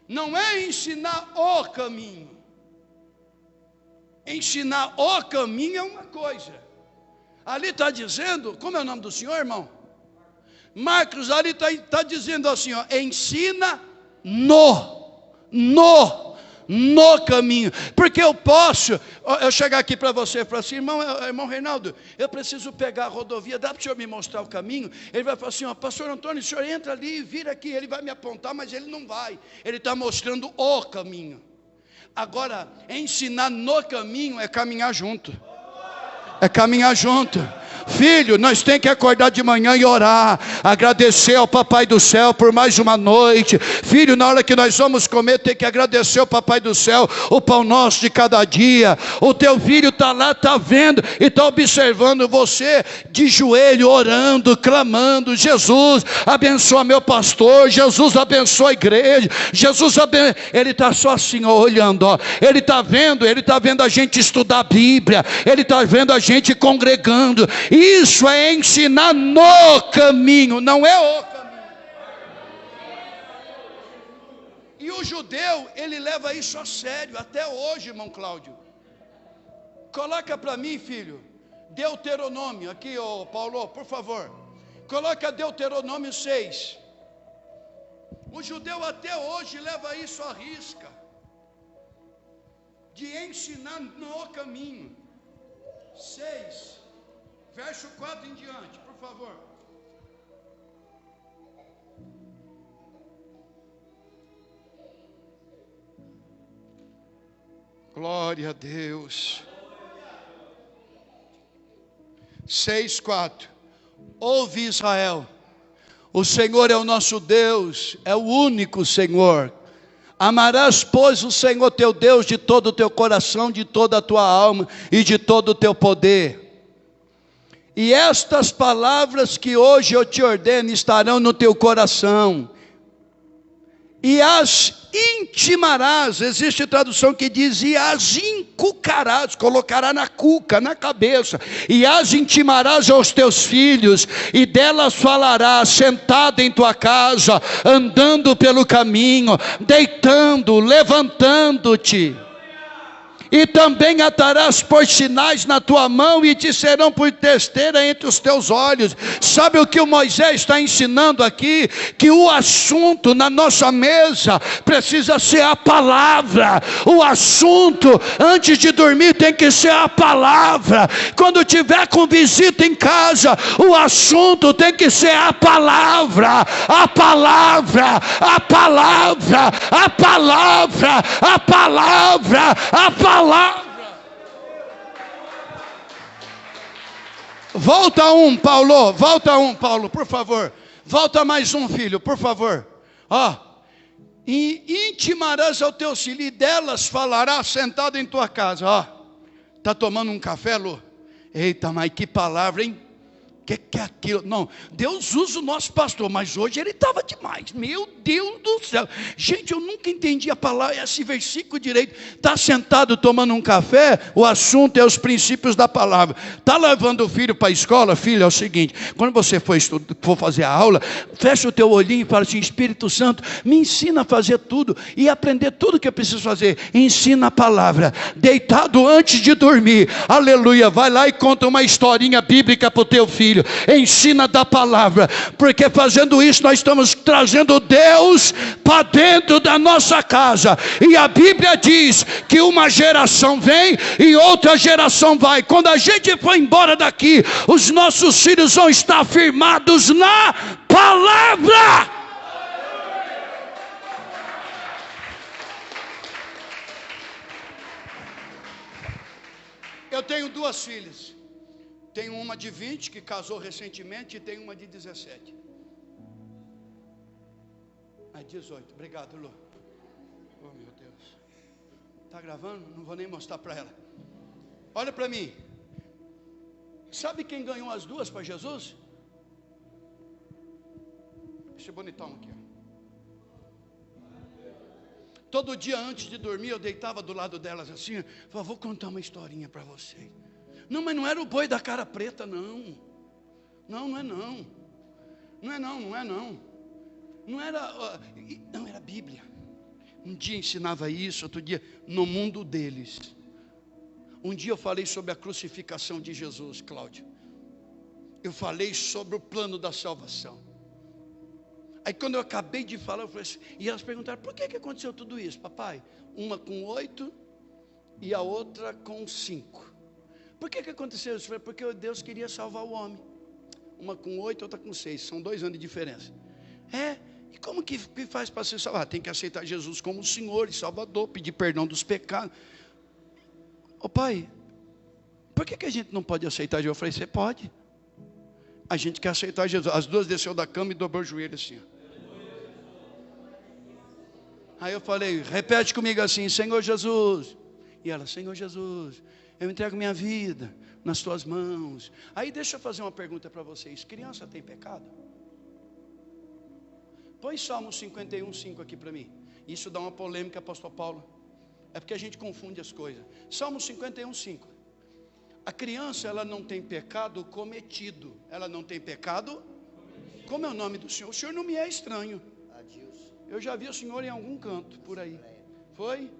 Não é ensinar o caminho. Ensinar o caminho é uma coisa. Ali está dizendo, como é o nome do senhor, irmão? Marcos, ali está dizendo assim, ó, ensina no caminho. Porque eu chegar aqui para você e falar assim, irmão Reinaldo, eu preciso pegar a rodovia, dá para o senhor me mostrar o caminho? Ele vai falar assim, ó, pastor Antônio, o senhor entra ali e vira aqui. Ele vai me apontar, mas ele não vai. Ele está mostrando o caminho. Agora, ensinar no caminho é caminhar junto. É caminhar junto. Filho, nós temos que acordar de manhã e orar, agradecer ao Papai do Céu por mais uma noite. Filho, na hora que nós vamos comer, tem que agradecer ao Papai do Céu o pão nosso de cada dia. O teu filho está lá, está vendo e está observando você de joelho, orando, clamando: Jesus, abençoa meu pastor, Jesus, abençoa a igreja, Jesus, ele está só assim, ó, olhando, ó. Ele está vendo a gente estudar a Bíblia, ele está vendo a gente congregando. Isso é ensinar no caminho, não é o caminho. E o judeu, ele leva isso a sério, até hoje, irmão Cláudio. Coloca para mim, filho, Deuteronômio, aqui, ô Paulo, por favor. Coloca Deuteronômio 6. O judeu até hoje leva isso à risca, de ensinar no caminho. 6. Verso 4 em diante, por favor. Glória a Deus. 6:4. Ouve, Israel, o Senhor é o nosso Deus, é o único Senhor. Amarás, pois, o Senhor teu Deus de todo o teu coração, de toda a tua alma e de todo o teu poder. E estas palavras que hoje eu te ordeno estarão no teu coração, e as intimarás. Existe tradução que diz: e as inculcarás, colocará na cuca, na cabeça, e as intimarás aos teus filhos, e delas falarás sentado em tua casa, andando pelo caminho, deitando, levantando-te. E também atarás por sinais na tua mão, e te serão por testeira entre os teus olhos. Sabe o que o Moisés está ensinando aqui? Que o assunto na nossa mesa precisa ser a palavra. O assunto antes de dormir tem que ser a palavra. Quando tiver com visita em casa, o assunto tem que ser a palavra. A palavra, a palavra, a palavra, a palavra, a palavra. Volta um, Paulo, por favor. Volta mais um, filho, por favor. E intimarás ao teu filho, e delas falarás sentado em tua casa. Está tomando um café, Lu? Eita, mas que palavra, hein? Que é aquilo? Não, Deus usa o nosso pastor, mas hoje ele estava demais. Meu Deus do céu. Gente, eu nunca entendi a palavra, esse versículo direito. Está sentado tomando um café, o assunto é os princípios da palavra. Está levando o filho para a escola? Filho, é o seguinte: quando você for fazer a aula, fecha o teu olhinho e fala assim: Espírito Santo, me ensina a fazer tudo e aprender tudo que eu preciso fazer. Ensina a palavra, deitado antes de dormir. Aleluia, vai lá e conta uma historinha bíblica para o teu filho. Ensina da palavra, porque fazendo isso nós estamos trazendo Deus para dentro da nossa casa. E a Bíblia diz que uma geração vem e outra geração vai. Quando a gente for embora daqui, os nossos filhos vão estar firmados na palavra. Eu tenho duas filhas. Tenho uma de 20 que casou recentemente, e tenho uma de 17. 18, obrigado, Lu. Oh, meu Deus. Está gravando? Não vou nem mostrar para ela. Olha para mim. Sabe quem ganhou as duas para Jesus? Esse bonitão aqui. Todo dia antes de dormir eu deitava do lado delas assim. Falava: vou contar uma historinha para vocês. Não, mas não era o boi da cara preta, não. Não é não. Não era, não, era a Bíblia. Um dia ensinava isso, outro dia no mundo deles. Um dia eu falei sobre a crucificação de Jesus, Cláudio. Eu falei sobre o plano da salvação. Aí quando eu acabei de falar, eu falei assim, e elas perguntaram: por que aconteceu tudo isso, papai? Uma com 8 e a outra com 5. Por que aconteceu isso? Porque Deus queria salvar o homem. Uma com 8, outra com 6. São 2 anos de diferença. E como que faz para se salvar? Tem que aceitar Jesus como Senhor e Salvador, pedir perdão dos pecados. Pai, por que a gente não pode aceitar Jesus? Eu falei: você pode. A gente quer aceitar Jesus. As duas desceu da cama e dobrou o joelho assim. Aí eu falei: repete comigo assim: Senhor Jesus. E ela: Senhor Jesus, eu entrego minha vida nas tuas mãos. Aí deixa eu fazer uma pergunta para vocês: criança tem pecado? Põe Salmo 51:5 aqui para mim. Isso dá uma polêmica, pastor Paulo. É porque a gente confunde as coisas. Salmo 51:5. A criança, ela não tem pecado cometido. Ela não tem pecado. Como é o nome do Senhor? O Senhor não me é estranho. Eu já vi o Senhor em algum canto por aí. Foi?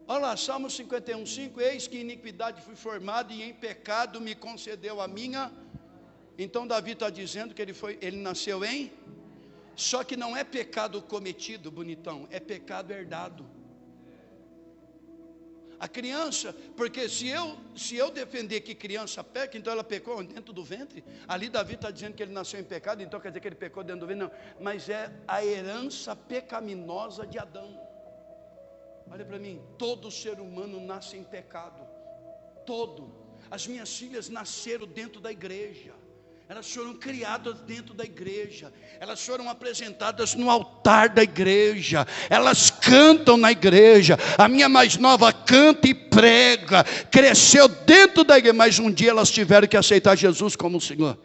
Olha lá, Salmo 51:5. Eis que em iniquidade fui formado, e em pecado me concedeu a minha. Então Davi está dizendo que ele nasceu em. Só que não é pecado cometido, bonitão, é pecado herdado. A criança, porque se eu defender que criança peca, então ela pecou dentro do ventre. Ali Davi está dizendo que ele nasceu em pecado, então quer dizer que ele pecou dentro do ventre. Não, mas é a herança pecaminosa de Adão. Olha para mim, todo ser humano nasce em pecado. Todo. As minhas filhas nasceram dentro da igreja. Elas foram criadas dentro da igreja. Elas foram apresentadas no altar da igreja. Elas cantam na igreja. A minha mais nova canta e prega. Cresceu dentro da igreja. Mas um dia elas tiveram que aceitar Jesus como Senhor.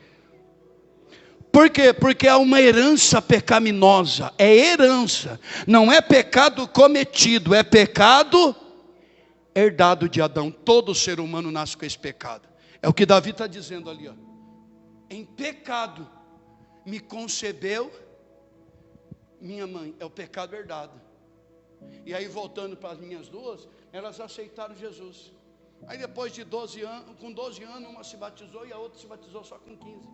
Por quê? Porque é uma herança pecaminosa. É herança. Não é pecado cometido, é pecado herdado de Adão. Todo ser humano nasce com esse pecado. É o que Davi está dizendo ali, ó. Em pecado me concebeu minha mãe. É o pecado herdado. E aí, voltando para as minhas duas, elas aceitaram Jesus. Aí depois de 12 anos, com 12 anos, uma se batizou e a outra se batizou só com 15.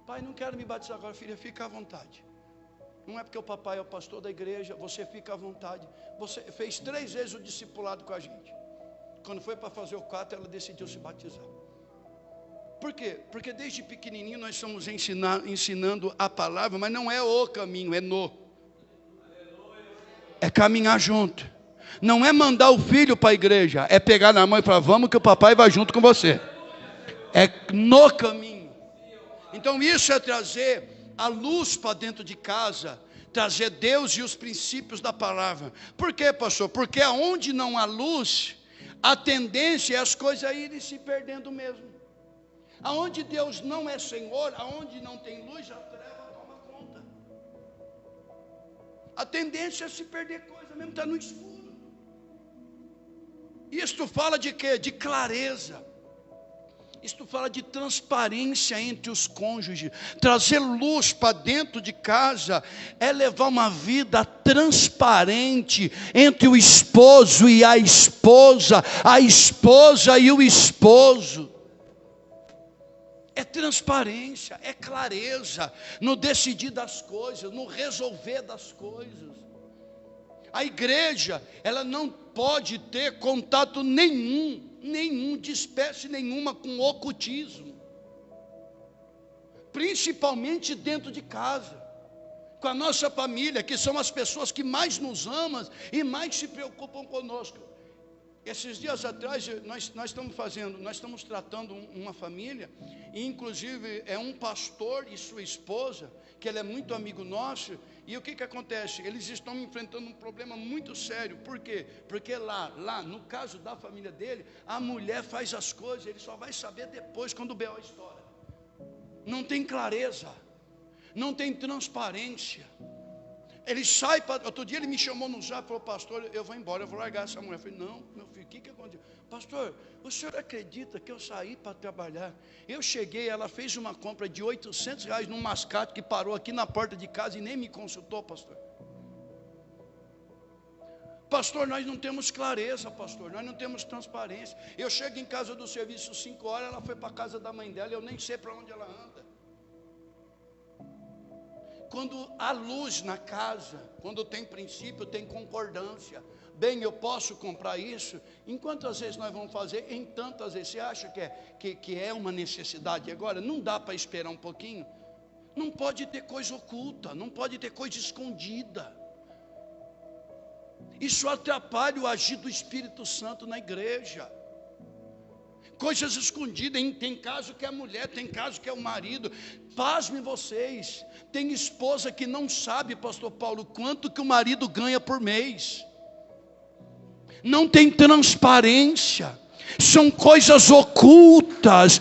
Pai, não quero me batizar agora, filha, fica à vontade. Não é porque o papai é o pastor da igreja, você fica à vontade. Você fez 3 vezes o discipulado com a gente. Quando foi para fazer o 4, ela decidiu se batizar. Por quê? Porque desde pequenininho nós estamos ensinando a palavra, mas não é o caminho, é no. É caminhar junto. Não é mandar o filho para a igreja, é pegar na mão e falar, vamos que o papai vai junto com você. É no caminho. Então isso é trazer a luz para dentro de casa, trazer Deus e os princípios da palavra. Por quê, pastor? Porque aonde não há luz, a tendência é as coisas irem se perdendo mesmo. Aonde Deus não é Senhor, aonde não tem luz, a treva toma conta. A tendência é se perder coisa mesmo, está no escuro. Isto fala de quê? De clareza. Isto fala de transparência entre os cônjuges. Trazer luz para dentro de casa é levar uma vida transparente entre o esposo e a esposa e o esposo. É transparência, é clareza no decidir das coisas, no resolver das coisas. A igreja, ela não pode ter contato nenhum, de espécie nenhuma com ocultismo. Principalmente dentro de casa, com a nossa família, que são as pessoas que mais nos amam e mais se preocupam conosco. Esses dias atrás, nós estamos tratando uma família, e inclusive é um pastor e sua esposa, que ele é muito amigo nosso, e o que acontece? Eles estão enfrentando um problema muito sério. Por quê? Porque lá, no caso da família dele, a mulher faz as coisas, ele só vai saber depois, quando o B.O. estoura. Não tem clareza, não tem transparência. Ele sai, outro dia ele me chamou no zap e falou, pastor, eu vou embora, eu vou largar essa mulher. Eu falei, não, meu filho, o que aconteceu? Pastor, o senhor acredita que eu saí para trabalhar? Eu cheguei, ela fez uma compra de R$800 num mascate que parou aqui na porta de casa e nem me consultou, pastor. Pastor, nós não temos clareza, pastor, nós não temos transparência. Eu chego em casa do serviço 5 horas, ela foi para a casa da mãe dela, eu nem sei para onde ela anda. Quando há luz na casa, quando tem princípio, tem concordância. Bem, eu posso comprar isso? Em quantas vezes nós vamos fazer? Em tantas vezes. Você acha que é uma necessidade agora? Não dá para esperar um pouquinho? Não pode ter coisa oculta, não pode ter coisa escondida. Isso atrapalha o agir do Espírito Santo na igreja. Coisas escondidas, tem caso que é a mulher, tem caso que é o marido. Pasmem vocês, tem esposa que não sabe, pastor Paulo, quanto que o marido ganha por mês. Não tem transparência, são coisas ocultas.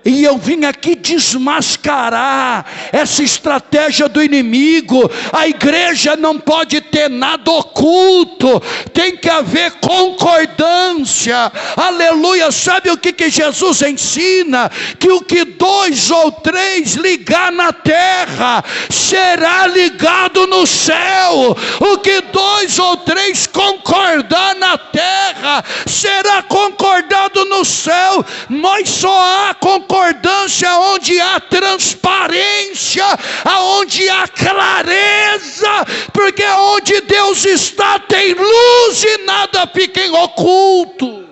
E eu vim aqui desmascarar essa estratégia do inimigo. A igreja não pode ter nada oculto, tem que haver concordância. Aleluia. Sabe o que Jesus ensina? Que o que 2 ou 3 ligar na terra será ligado no céu. O que 2 ou 3 concordar na terra será concordado no céu. Mas só há concordância onde há transparência, aonde há clareza, porque onde Deus está tem luz e nada fica em oculto.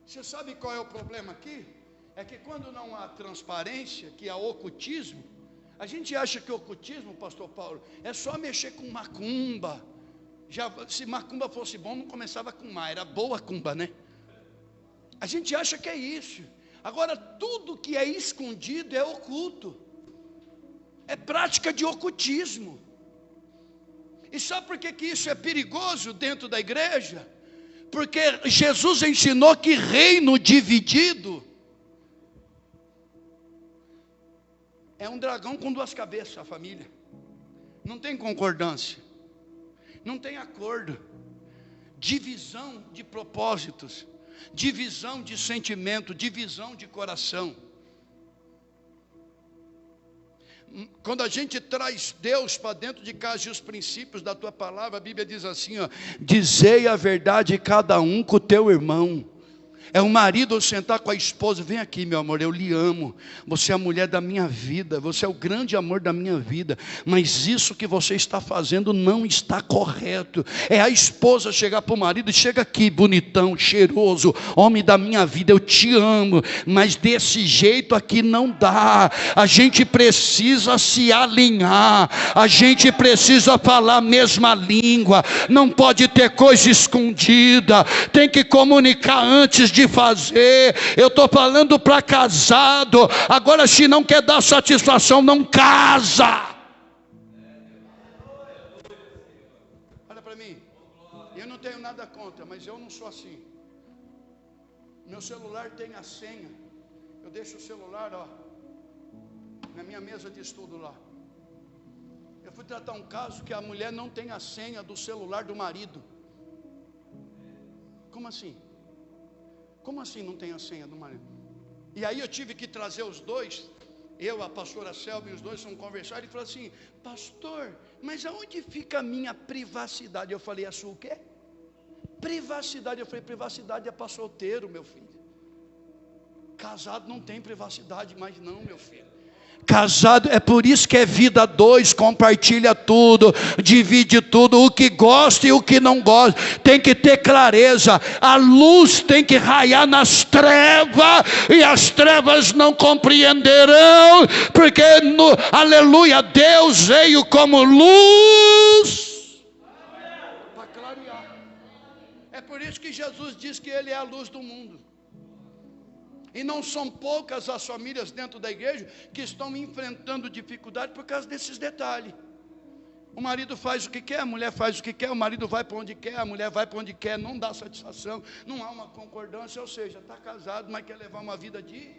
Você sabe qual é o problema aqui? É que quando não há transparência, que há ocultismo, a gente acha que o ocultismo, pastor Paulo, é só mexer com macumba. Já, se macumba fosse bom, não começava com má, era boa cumba, né? A gente acha que é isso. Agora, tudo que é escondido é oculto. É prática de ocultismo. E sabe por que isso é perigoso dentro da igreja? Porque Jesus ensinou que reino dividido é um dragão com duas cabeças, a família. Não tem concordância, não tem acordo, divisão de propósitos, divisão de sentimento, divisão de coração. Quando a gente traz Deus para dentro de casa e os princípios da tua palavra, a Bíblia diz assim, ó: dizei a verdade cada um com o teu irmão. É o marido sentar com a esposa: vem aqui, meu amor, eu lhe amo, você é a mulher da minha vida, você é o grande amor da minha vida, mas isso que você está fazendo não está correto. É a esposa chegar para o marido: chega aqui, bonitão, cheiroso, homem da minha vida, eu te amo, mas desse jeito aqui não dá. A gente precisa se alinhar, a gente precisa falar a mesma língua, não pode ter coisa escondida, tem que comunicar antes de fazer. Eu estou falando para casado. Agora, se não quer dar satisfação, não casa. Olha para mim, eu não tenho nada contra, mas eu não sou assim. Meu celular tem a senha, eu deixo o celular, ó, na minha mesa de estudo lá. Eu fui tratar um caso que a mulher não tem a senha do celular do marido. Como assim? Como assim não tem a senha do marido? E aí eu tive que trazer os dois, eu, a pastora Selma e os dois, vamos conversar. Ele falou assim: pastor, mas aonde fica a minha privacidade? Eu falei: a sua o quê? Privacidade. Eu falei: privacidade é para solteiro, meu filho. Casado não tem privacidade mais não, meu filho. Casado, é por isso que é vida dois, compartilha tudo, divide tudo, o que gosta e o que não gosta, tem que ter clareza. A luz tem que raiar nas trevas, e as trevas não compreenderão, porque aleluia, Deus veio como luz para clarear. É por isso que Jesus diz que Ele é a luz do mundo. E não são poucas as famílias dentro da igreja que estão enfrentando dificuldade por causa desses detalhes. O marido faz o que quer, a mulher faz o que quer, o marido vai para onde quer, a mulher vai para onde quer, não dá satisfação, não há uma concordância, ou seja, está casado, mas quer levar uma vida de...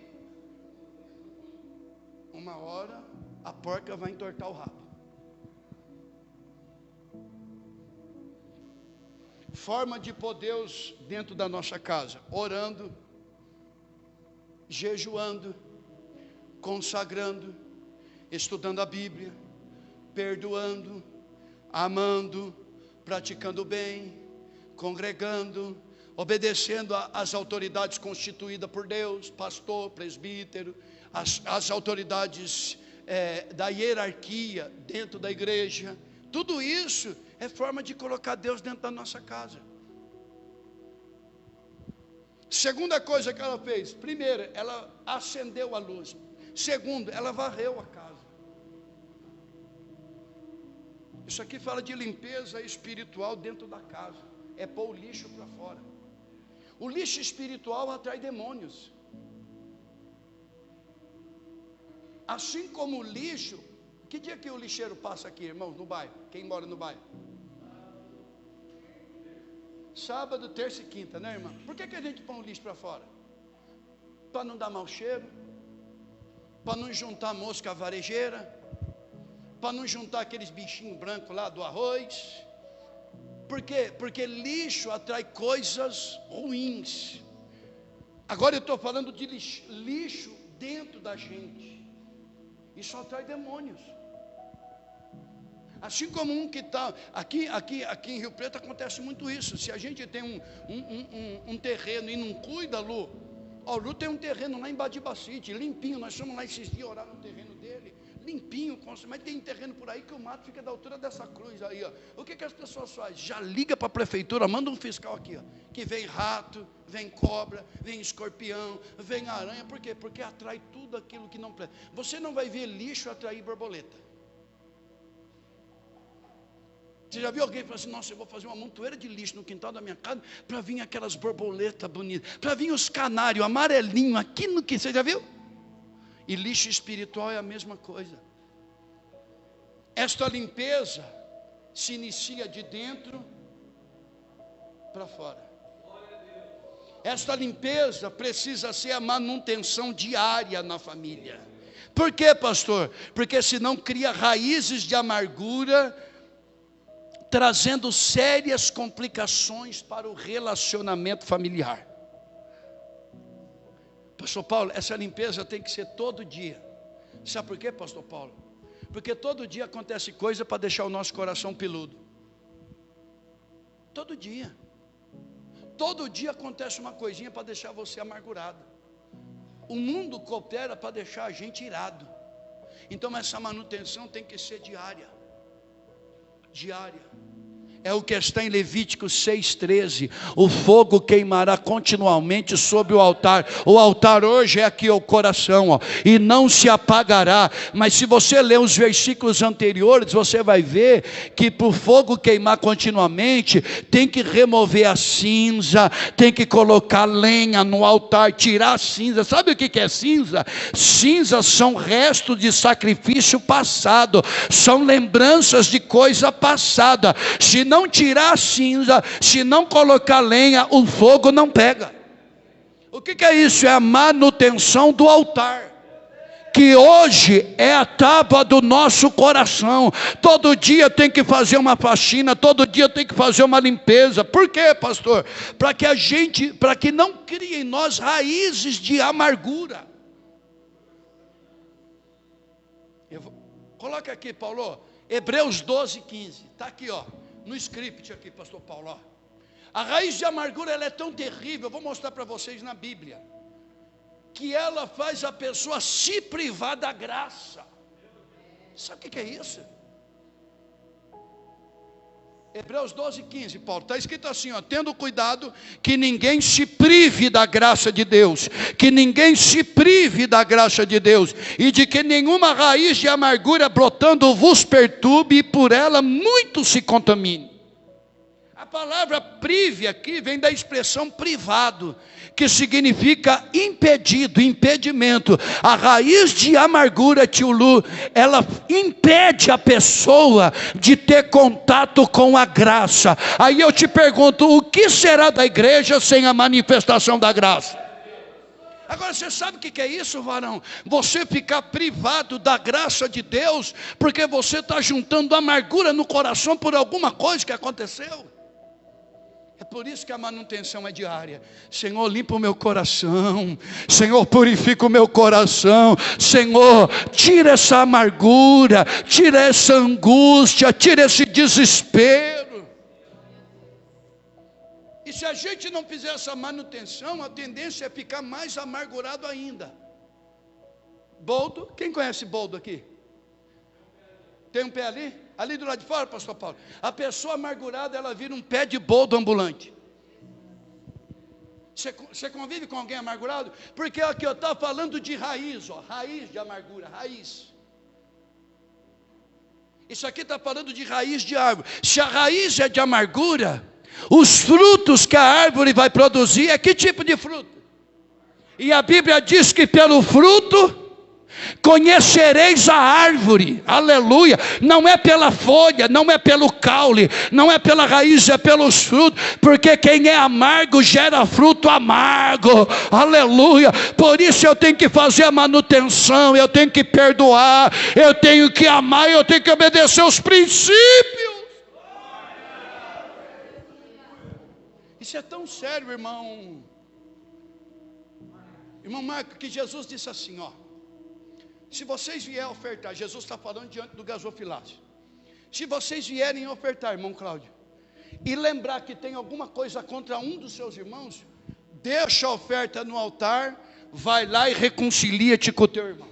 Uma hora a porca vai entortar o rabo. Forma de pôr Deus dentro da nossa casa: orando, jejuando, consagrando, estudando a Bíblia, perdoando, amando, praticando o bem, congregando, obedecendo às autoridades constituídas por Deus, pastor, presbítero, as autoridades da hierarquia dentro da igreja. Tudo isso é forma de colocar Deus dentro da nossa casa. Segunda coisa que ela fez: primeiro, ela acendeu a luz. Segundo, ela varreu a casa. Isso aqui fala de limpeza espiritual dentro da casa. É pôr o lixo para fora. O lixo espiritual atrai demônios. Assim como o lixo... Que dia que o lixeiro passa aqui, irmãos, no bairro? Quem mora no bairro? Sábado, terça e quinta, né, irmã? Por que a gente põe o lixo para fora? Para não dar mau cheiro, para não juntar mosca varejeira, para não juntar aqueles bichinhos brancos lá do arroz. Por quê? Porque lixo atrai coisas ruins. Agora eu estou falando de lixo dentro da gente. Isso atrai demônios. Assim como um que está aqui em Rio Preto acontece muito isso. Se a gente tem um terreno e não cuida, Lu, ó, o Lu tem um terreno lá em Badibacite, limpinho. Nós fomos lá esses dias orar no terreno dele, limpinho, mas tem terreno por aí que o mato fica da altura dessa cruz aí, ó. O que as pessoas fazem? Já liga para a prefeitura, manda um fiscal aqui, ó, que vem rato, vem cobra, vem escorpião, vem aranha. Por quê? Porque atrai tudo aquilo que não presta. Você não vai ver lixo atrair borboleta. Você já viu alguém falar assim: nossa, eu vou fazer uma montoeira de lixo no quintal da minha casa para vir aquelas borboletas bonitas, para vir os canários amarelinhos aqui no que? Você já viu? E lixo espiritual é a mesma coisa. Esta limpeza se inicia de dentro para fora. esta limpeza precisa ser a manutenção diária na família. Por quê, pastor? Porque senão cria raízes de amargura, trazendo sérias complicações para o relacionamento familiar. Pastor Paulo, essa limpeza tem que ser todo dia. Sabe por quê, pastor Paulo? Porque todo dia acontece coisa para deixar o nosso coração peludo. Todo dia. Todo dia acontece uma coisinha para deixar você amargurado. O mundo coopera para deixar a gente irado. Então essa manutenção tem que ser diária. Diária. É o que está em Levítico 6,13. O fogo queimará continuamente sobre o altar. O altar hoje é aqui o coração, ó, e não se apagará. Mas se você ler os versículos anteriores, você vai ver que para o fogo queimar continuamente, tem que remover a cinza, tem que colocar lenha no altar, tirar a cinza. Sabe o que é cinza? Cinzas são restos de sacrifício passado, são lembranças de coisa passada. Se não tirar a cinza, se não colocar lenha, o fogo não pega. O que é isso? É a manutenção do altar, que hoje é a tábua do nosso coração. Todo dia tem que fazer uma faxina, todo dia tem que fazer uma limpeza. Por quê, pastor? Para que não crie em nós raízes de amargura. Coloca aqui, Paulo, Hebreus 12:15. Está aqui, ó, no script aqui, pastor Paulo, ó. A raiz de amargura, ela é tão terrível, eu vou mostrar para vocês na Bíblia, que ela faz a pessoa se privar da graça. Sabe o que é isso? Hebreus 12:15, Paulo, está escrito assim, ó: tendo cuidado que ninguém se prive da graça de Deus, que ninguém se prive da graça de Deus, e de que nenhuma raiz de amargura brotando vos perturbe, e por ela muito se contamine. A palavra prive aqui vem da expressão privado, que significa impedido, impedimento. A raiz de amargura, tio Lu, ela impede a pessoa de ter contato com a graça. Aí eu te pergunto, o que será da igreja sem a manifestação da graça? Agora você sabe o que é isso, varão? Você ficar privado da graça de Deus, porque você está juntando amargura no coração por alguma coisa que aconteceu. É por isso que a manutenção é diária. Senhor, limpa o meu coração. Senhor, purifica o meu coração. Senhor, tira essa amargura, tira essa angústia, tira esse desespero. E se a gente não fizer essa manutenção, a tendência é ficar mais amargurado ainda. Boldo, quem conhece boldo aqui? Tem um pé ali? Ali do lado de fora, pastor Paulo. A pessoa amargurada, ela vira um pé de boldo ambulante. Você convive com alguém amargurado? Porque aqui eu estava falando de raiz, ó, raiz de amargura, raiz. Isso aqui está falando de raiz de árvore. Se a raiz é de amargura, os frutos que a árvore vai produzir é que tipo de fruto? E a Bíblia diz que pelo fruto conhecereis a árvore, aleluia. Não é pela folha, não é pelo caule, não é pela raiz, é pelos frutos, porque quem é amargo gera fruto amargo, aleluia. Por isso eu tenho que fazer a manutenção, eu tenho que perdoar, eu tenho que amar, eu tenho que obedecer os princípios. Isso é tão sério, irmão Marco, que Jesus disse assim, ó: se vocês vierem ofertar, Jesus está falando diante do gasofilácio, se vocês vierem ofertar, irmão Cláudio, e lembrar que tem alguma coisa contra um dos seus irmãos, deixa a oferta no altar, vai lá e reconcilia-te com o teu irmão.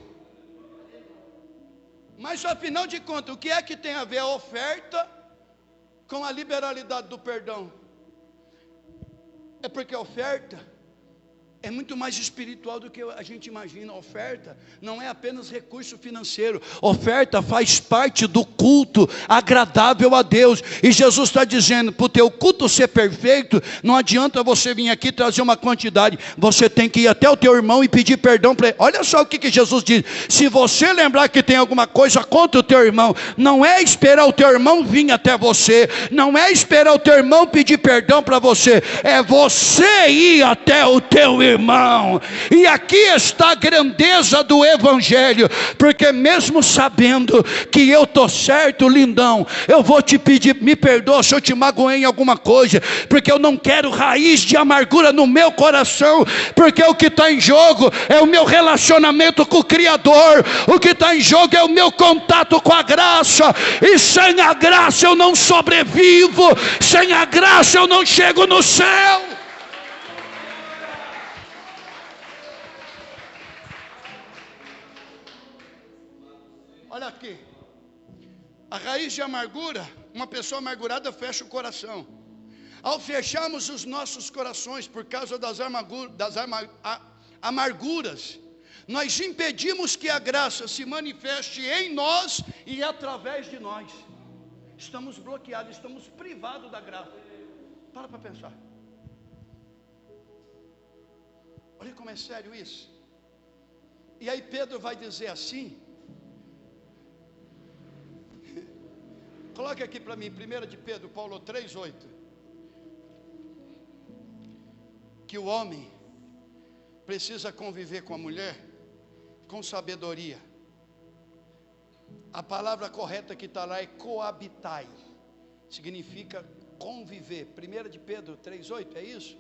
Mas afinal de contas, o que é que tem a ver a oferta com a liberalidade do perdão? É porque a oferta é muito mais espiritual do que a gente imagina. A oferta não é apenas recurso financeiro. Oferta faz parte do culto agradável a Deus. E Jesus está dizendo, para o teu culto ser perfeito, não adianta você vir aqui trazer uma quantidade. Você tem que ir até o teu irmão e pedir perdão para ele. Olha só o que Jesus diz. Se você lembrar que tem alguma coisa contra o teu irmão, não é esperar o teu irmão vir até você. Não é esperar o teu irmão pedir perdão para você. É você ir até o teu irmão. E aqui está a grandeza do evangelho, porque mesmo sabendo que eu estou certo, lindão, eu vou te pedir, me perdoa se eu te magoei em alguma coisa, porque eu não quero raiz de amargura no meu coração, porque o que está em jogo é o meu relacionamento com o Criador, o que está em jogo é o meu contato com a graça, e sem a graça eu não sobrevivo, sem a graça eu não chego no céu. Olha aqui, a raiz de amargura, uma pessoa amargurada fecha o coração. Ao fecharmos os nossos corações por causa das amarguras, nós impedimos que a graça se manifeste em nós e através de nós. Estamos bloqueados, estamos privados da graça. Para pensar. Olha como é sério isso. E aí Pedro vai dizer assim. Coloque aqui para mim, 1 de Pedro, Paulo 3:8. Que o homem precisa conviver com a mulher com sabedoria. A palavra correta que está lá é coabitai. Significa conviver. 1 de Pedro 3:8, é isso?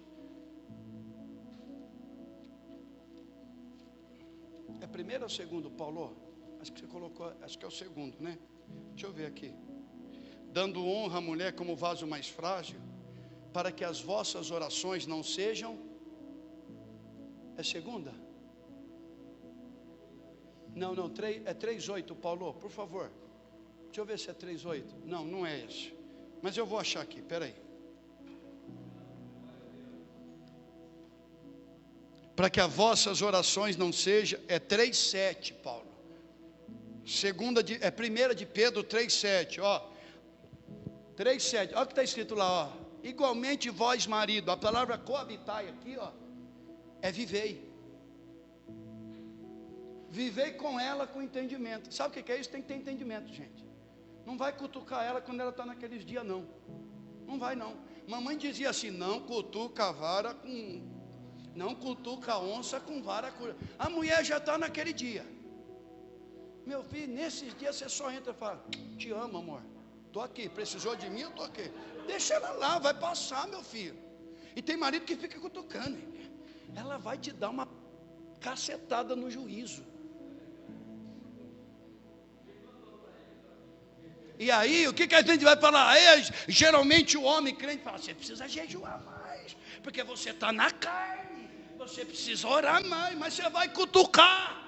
É primeiro ou segundo, Paulo? Acho que você colocou, acho que é o segundo, né? Deixa eu ver aqui. Dando honra à mulher como vaso mais frágil, para que as vossas orações não sejam... É segunda? Não, é 3:8, Paulo, por favor. Deixa eu ver se é 3:8. Não, não é esse. Mas eu vou achar aqui, peraí. Para que as vossas orações não sejam... É 3:7, Paulo. É 1 de Pedro 3:7, ó. 3:7, olha o que está escrito lá, ó. Igualmente vós, marido, a palavra coabitai aqui, ó, é vivei. Vivei com ela com entendimento. Sabe o que é isso? Tem que ter entendimento, gente. Não vai cutucar ela quando ela está naqueles dias, não. Não vai, não. Mamãe dizia assim, não cutuca a vara com... Não cutuca a onça com vara curta. A mulher já está naquele dia. Meu filho, nesses dias você só entra e fala, te amo, amor. Estou aqui, precisou de mim, eu estou aqui. Deixa ela lá, vai passar, meu filho. E tem marido que fica cutucando. Ela vai te dar uma cacetada no juízo. E aí, o que a gente vai falar? Aí, geralmente o homem crente fala, você precisa jejuar mais, porque você está na carne, você precisa orar mais, mas você vai cutucar.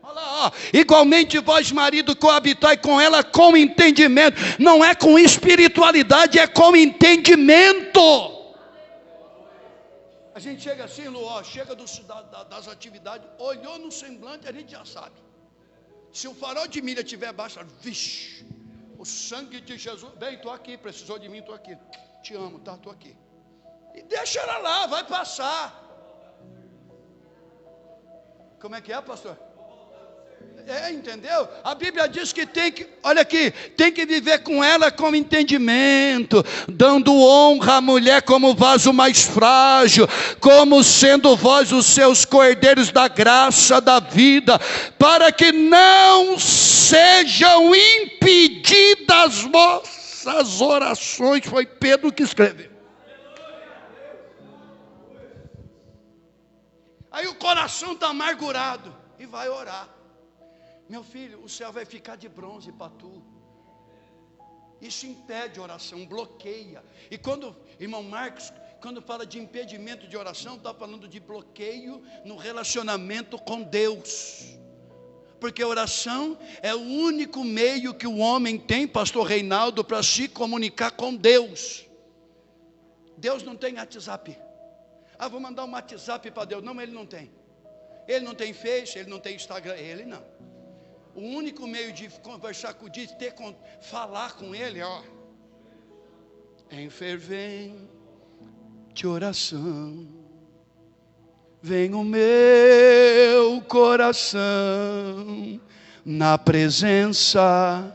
Olha lá, ó. Igualmente vós, marido, coabitai com ela com entendimento. Não é com espiritualidade, é com entendimento. A gente chega assim, Lu, ó, chega das atividades, olhou no semblante, a gente já sabe. Se o farol de milha estiver baixo, vixe, o sangue de Jesus, bem, estou aqui, precisou de mim, estou aqui. Te amo, tá, estou aqui. E deixa ela lá, vai passar. Como é que é, pastor? Entendeu? A Bíblia diz que tem que, olha aqui, tem que viver com ela com entendimento, dando honra à mulher como vaso mais frágil, como sendo vós os seus cordeiros da graça da vida, para que não sejam impedidas vossas orações. Foi Pedro que escreveu. Aí o coração está amargurado e vai orar. Meu filho, o céu vai ficar de bronze para tu. Isso impede a oração, bloqueia. E quando, irmão Marcos, quando fala de impedimento de oração, está falando de bloqueio no relacionamento com Deus. Porque a oração é o único meio que o homem tem, pastor Reinaldo, para se comunicar com Deus. Deus não tem WhatsApp. Vou mandar um WhatsApp para Deus. Não, Ele não tem. Ele não tem Face, Ele não tem Instagram. Ele não. O único meio de conversar com Deus, falar com Ele, em fervente oração, vem o meu coração na presença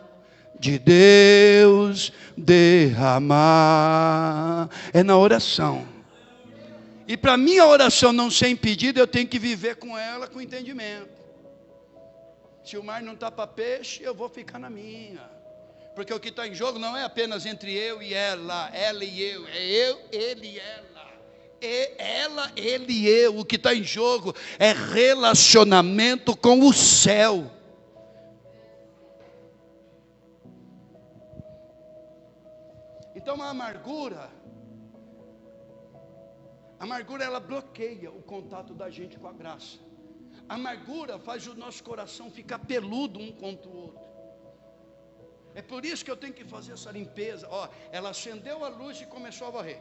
de Deus derramar. É na oração. E para minha oração não ser impedida, eu tenho que viver com ela com entendimento. Se o mar não está para peixe, eu vou ficar na minha. Porque o que está em jogo não é apenas entre eu e ela e eu. É eu, ele e ela. Ela, ele e eu. O que está em jogo é relacionamento com o céu. Então a amargura ela bloqueia o contato da gente com a graça. A amargura faz o nosso coração ficar peludo um contra o outro. É por isso que eu tenho que fazer essa limpeza. Ela acendeu a luz e começou a varrer.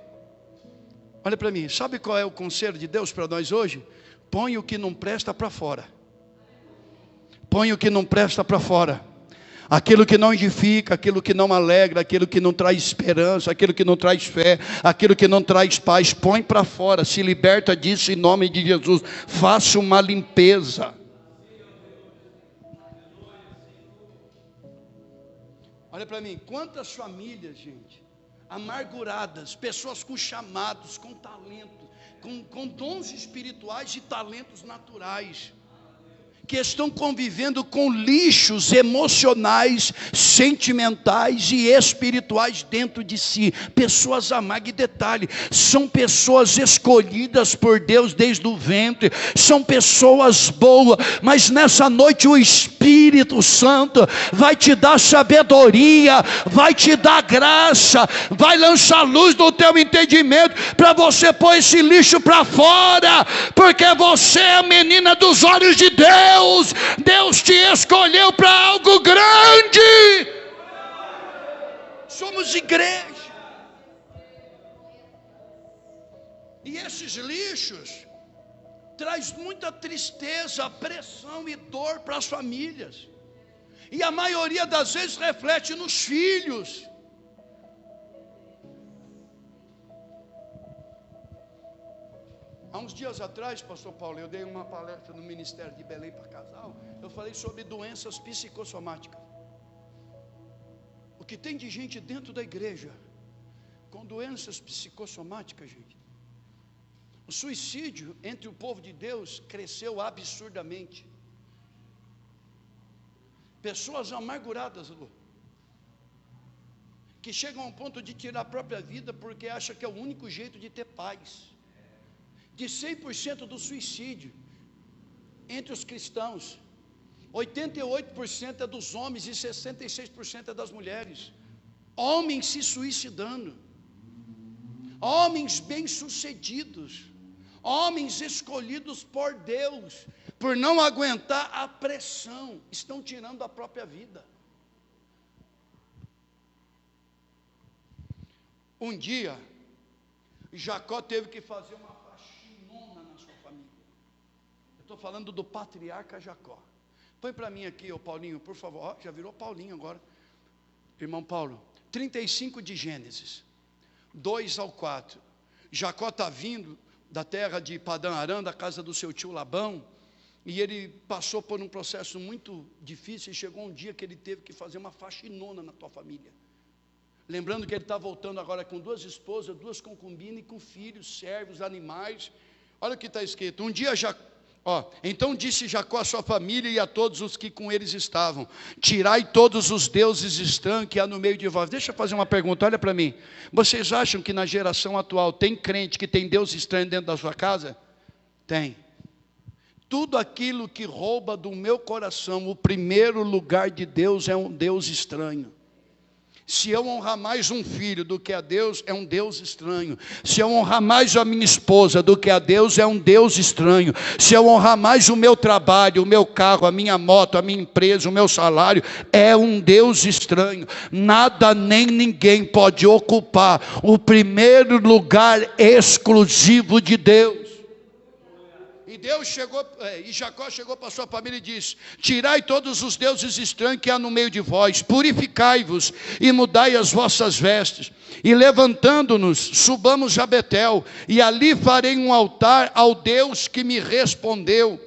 Olha para mim, sabe qual é o conselho de Deus para nós hoje? Põe o que não presta para fora. Põe o que não presta para fora. Aquilo que não edifica, aquilo que não alegra, aquilo que não traz esperança, aquilo que não traz fé, aquilo que não traz paz, põe para fora, se liberta disso em nome de Jesus. Faça uma limpeza. Olha para mim, quantas famílias, gente, amarguradas, pessoas com chamados, com talentos, com dons espirituais e talentos naturais, que estão convivendo com lixos emocionais, sentimentais e espirituais dentro de si. Pessoas amargas, e detalhe, são pessoas escolhidas por Deus desde o ventre, são pessoas boas, mas nessa noite o Espírito Santo vai te dar sabedoria, vai te dar graça, vai lançar luz no teu entendimento, para você pôr esse lixo para fora, porque você é a menina dos olhos de Deus. Deus te escolheu para algo grande. Somos igreja. E esses lixos traz muita tristeza, pressão e dor para as famílias. E a maioria das vezes reflete nos filhos. Há uns dias atrás, pastor Paulo, eu dei uma palestra no Ministério de Belém para casal. Eu falei sobre doenças psicossomáticas. O que tem de gente dentro da igreja com doenças psicossomáticas, gente. O suicídio entre o povo de Deus cresceu absurdamente. Pessoas amarguradas, Lu, que chegam ao ponto de tirar a própria vida porque acham que é o único jeito de ter paz. De 100% do suicídio entre os cristãos, 88% é dos homens e 66% é das mulheres. Homens se suicidando, homens bem-sucedidos, homens escolhidos por Deus, por não aguentar a pressão, estão tirando a própria vida. Um dia, Jacó teve que fazer uma na sua família. Eu estou falando do patriarca Jacó. Põe para mim aqui, Paulinho, por favor. Já virou Paulinho agora. Irmão Paulo, 35 de Gênesis 2 ao 4. Jacó está vindo da terra de Padã Arã, da casa do seu tio Labão, e ele passou por um processo muito difícil, e chegou um dia que ele teve que fazer uma faxinona na tua família. Lembrando que ele está voltando agora com 2 esposas, 2 concubinas e com filhos, servos, animais. Olha o que está escrito. Um dia então disse Jacó à sua família e a todos os que com eles estavam: tirai todos os deuses estranhos que há no meio de vós. Deixa eu fazer uma pergunta, olha para mim. Vocês acham que na geração atual tem crente que tem Deus estranho dentro da sua casa? Tem. Tudo aquilo que rouba do meu coração o primeiro lugar de Deus é um Deus estranho. Se eu honrar mais um filho do que a Deus, é um Deus estranho. Se eu honrar mais a minha esposa do que a Deus, é um Deus estranho. Se eu honrar mais o meu trabalho, o meu carro, a minha moto, a minha empresa, o meu salário, é um Deus estranho. Nada nem ninguém pode ocupar o primeiro lugar exclusivo de Deus. E Jacó chegou para sua família e disse: tirai todos os deuses estranhos que há no meio de vós, purificai-vos e mudai as vossas vestes, e levantando-nos, subamos a Betel, e ali farei um altar ao Deus que me respondeu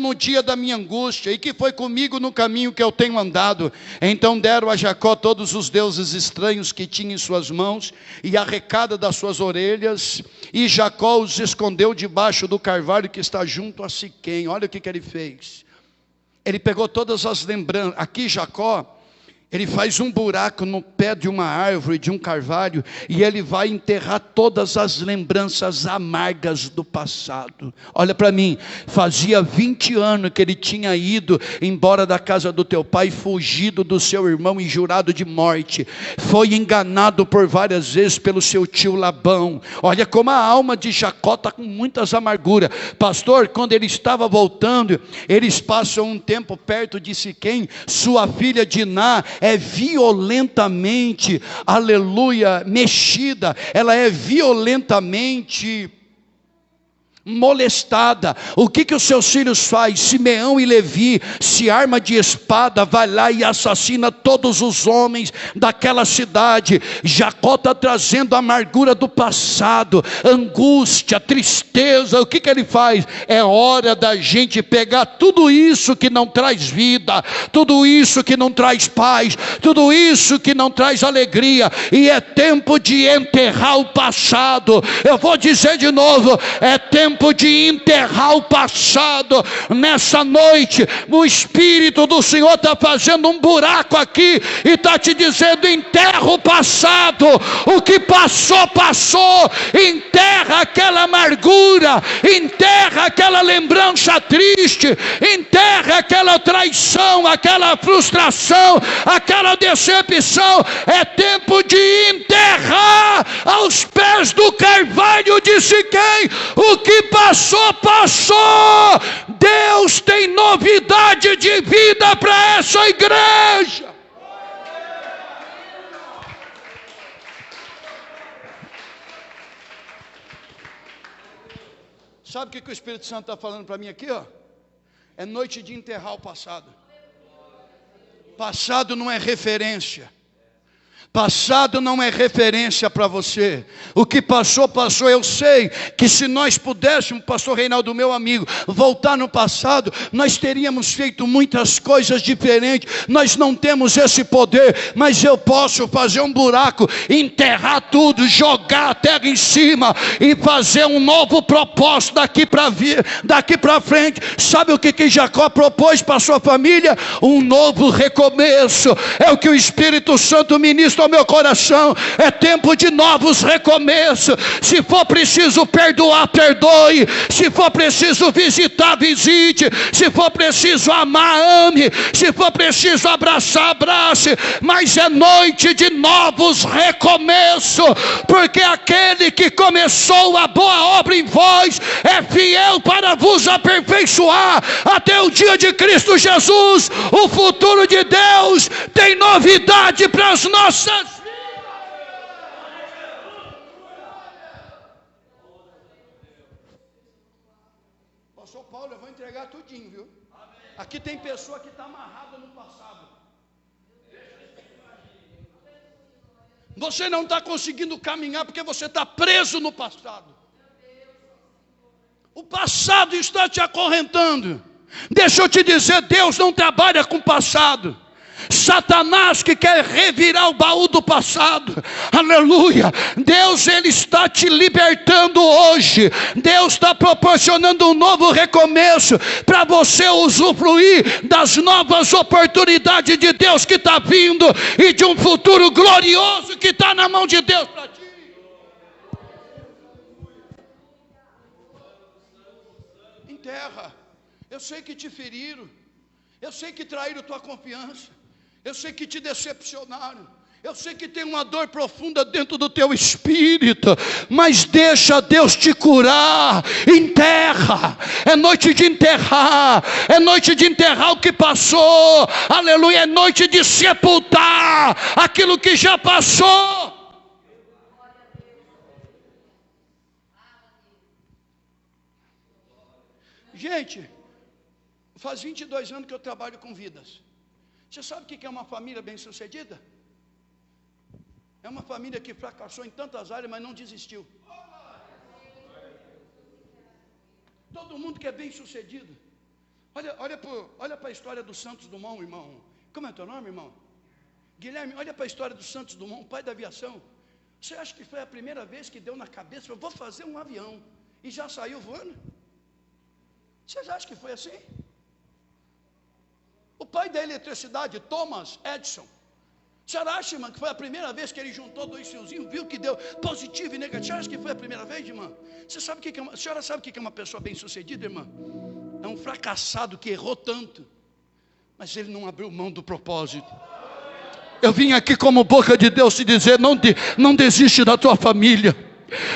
no dia da minha angústia, e que foi comigo no caminho que eu tenho andado. Então deram a Jacó todos os deuses estranhos que tinha em suas mãos, e a arrecada das suas orelhas, e Jacó os escondeu debaixo do carvalho que está junto a Siquém. Olha o que ele fez. Ele pegou todas as lembranças. Aqui Jacó, ele faz um buraco no pé de uma árvore, de um carvalho, e ele vai enterrar todas as lembranças amargas do passado. Olha para mim, fazia 20 anos que ele tinha ido embora da casa do teu pai, fugido do seu irmão e jurado de morte. Foi enganado por várias vezes pelo seu tio Labão. Olha como a alma de Jacó está com muitas amarguras. Pastor, quando ele estava voltando, eles passam um tempo perto de Siquém. Sua filha Diná é violentamente, aleluia, mexida, ela é violentamente molestada. O que os seus filhos fazem? Simeão e Levi se arma de espada, vai lá e assassina todos os homens daquela cidade. Jacó está trazendo a amargura do passado, angústia, tristeza. O que ele faz? É hora da gente pegar tudo isso que não traz vida, tudo isso que não traz paz, tudo isso que não traz alegria, e é tempo de enterrar o passado. Eu vou dizer de novo, é tempo de enterrar o passado. Nessa noite o Espírito do Senhor está fazendo um buraco aqui e está te dizendo: enterra o passado. O que passou, passou. Enterra aquela amargura, enterra aquela lembrança triste, enterra aquela traição, aquela frustração, aquela decepção. É tempo de enterrar aos pés do carvalho de Siquém. O que passou, passou. Deus tem novidade de vida para essa igreja. Sabe o que o Espírito Santo está falando para mim aqui? É noite de enterrar o passado. Passado não é referência. Passado não é referência para você. O que passou, passou. Eu sei que se nós pudéssemos, pastor Reinaldo, meu amigo, voltar no passado, nós teríamos feito muitas coisas diferentes. Nós não temos esse poder, mas eu posso fazer um buraco, enterrar tudo, jogar a terra em cima e fazer um novo propósito daqui para frente. Sabe o que Jacó propôs para sua família? Um novo recomeço. É o que o Espírito Santo ministra ao meu coração. É tempo de novos recomeços. Se for preciso perdoar, perdoe. Se for preciso visitar, visite. Se for preciso amar, ame. Se for preciso abraçar, abrace. Mas é noite de novos recomeços, porque aquele que começou a boa obra em vós é fiel para vos aperfeiçoar até o dia de Cristo Jesus. O futuro de Deus tem novidade para as nossas vidas. Pastor Paulo, eu vou entregar tudinho, viu? Aqui tem pessoa que está amarrada no passado. Você não está conseguindo caminhar porque você está preso no passado. O passado está te acorrentando. Deixa eu te dizer, Deus não trabalha com o passado. Satanás que quer revirar o baú do passado. Aleluia. Deus, Ele está te libertando hoje. Deus está proporcionando um novo recomeço para você usufruir das novas oportunidades de Deus que está vindo e de um futuro glorioso que está na mão de Deus para ti. Enterra. Eu sei que te feriram. Eu sei que traíram tua confiança. Eu sei que te decepcionaram. Eu sei que tem uma dor profunda dentro do teu espírito, mas deixa Deus te curar. Enterra. É noite de enterrar. É noite de enterrar o que passou. Aleluia. É noite de sepultar aquilo que já passou. Gente, faz 22 anos que eu trabalho com vidas. Você sabe o que é uma família bem-sucedida? É uma família que fracassou em tantas áreas, mas não desistiu. Todo mundo que é bem-sucedido. Olha para a história do Santos Dumont, irmão. Como é teu nome, irmão? Guilherme, olha para a história do Santos Dumont, pai da aviação. Você acha que foi a primeira vez que deu na cabeça, vou fazer um avião, e já saiu voando? Vocês acham que foi assim? O pai da eletricidade, Thomas Edison. Você acha, irmã, que foi a primeira vez que ele juntou dois fiozinhos, viu que deu positivo e negativo? Você acha que foi a primeira vez, irmã? Você sabe que a senhora sabe o que é uma pessoa bem-sucedida, irmã? É um fracassado que errou tanto, mas ele não abriu mão do propósito. Eu vim aqui como boca de Deus te dizer, não desiste da tua família.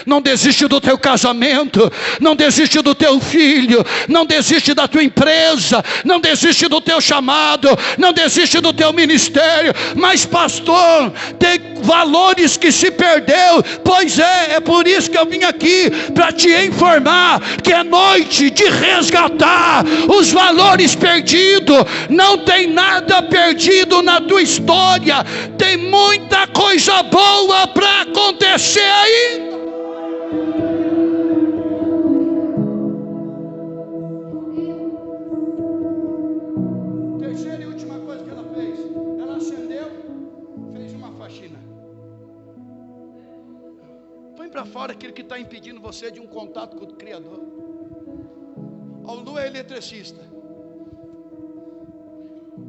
Não desiste do teu casamento, não desiste do teu filho, não desiste da tua empresa, não desiste do teu chamado, não desiste do teu ministério. Mas pastor, tem valores que se perdeu. Pois é por isso que eu vim aqui, para te informar que é noite de resgatar os valores perdidos. Não tem nada perdido na tua história, tem muita coisa boa para acontecer aí. Terceira e última coisa que ela fez, ela acendeu, fez uma faxina. Põe para fora aquilo que está impedindo você de um contato com o Criador. O Lu é eletricista.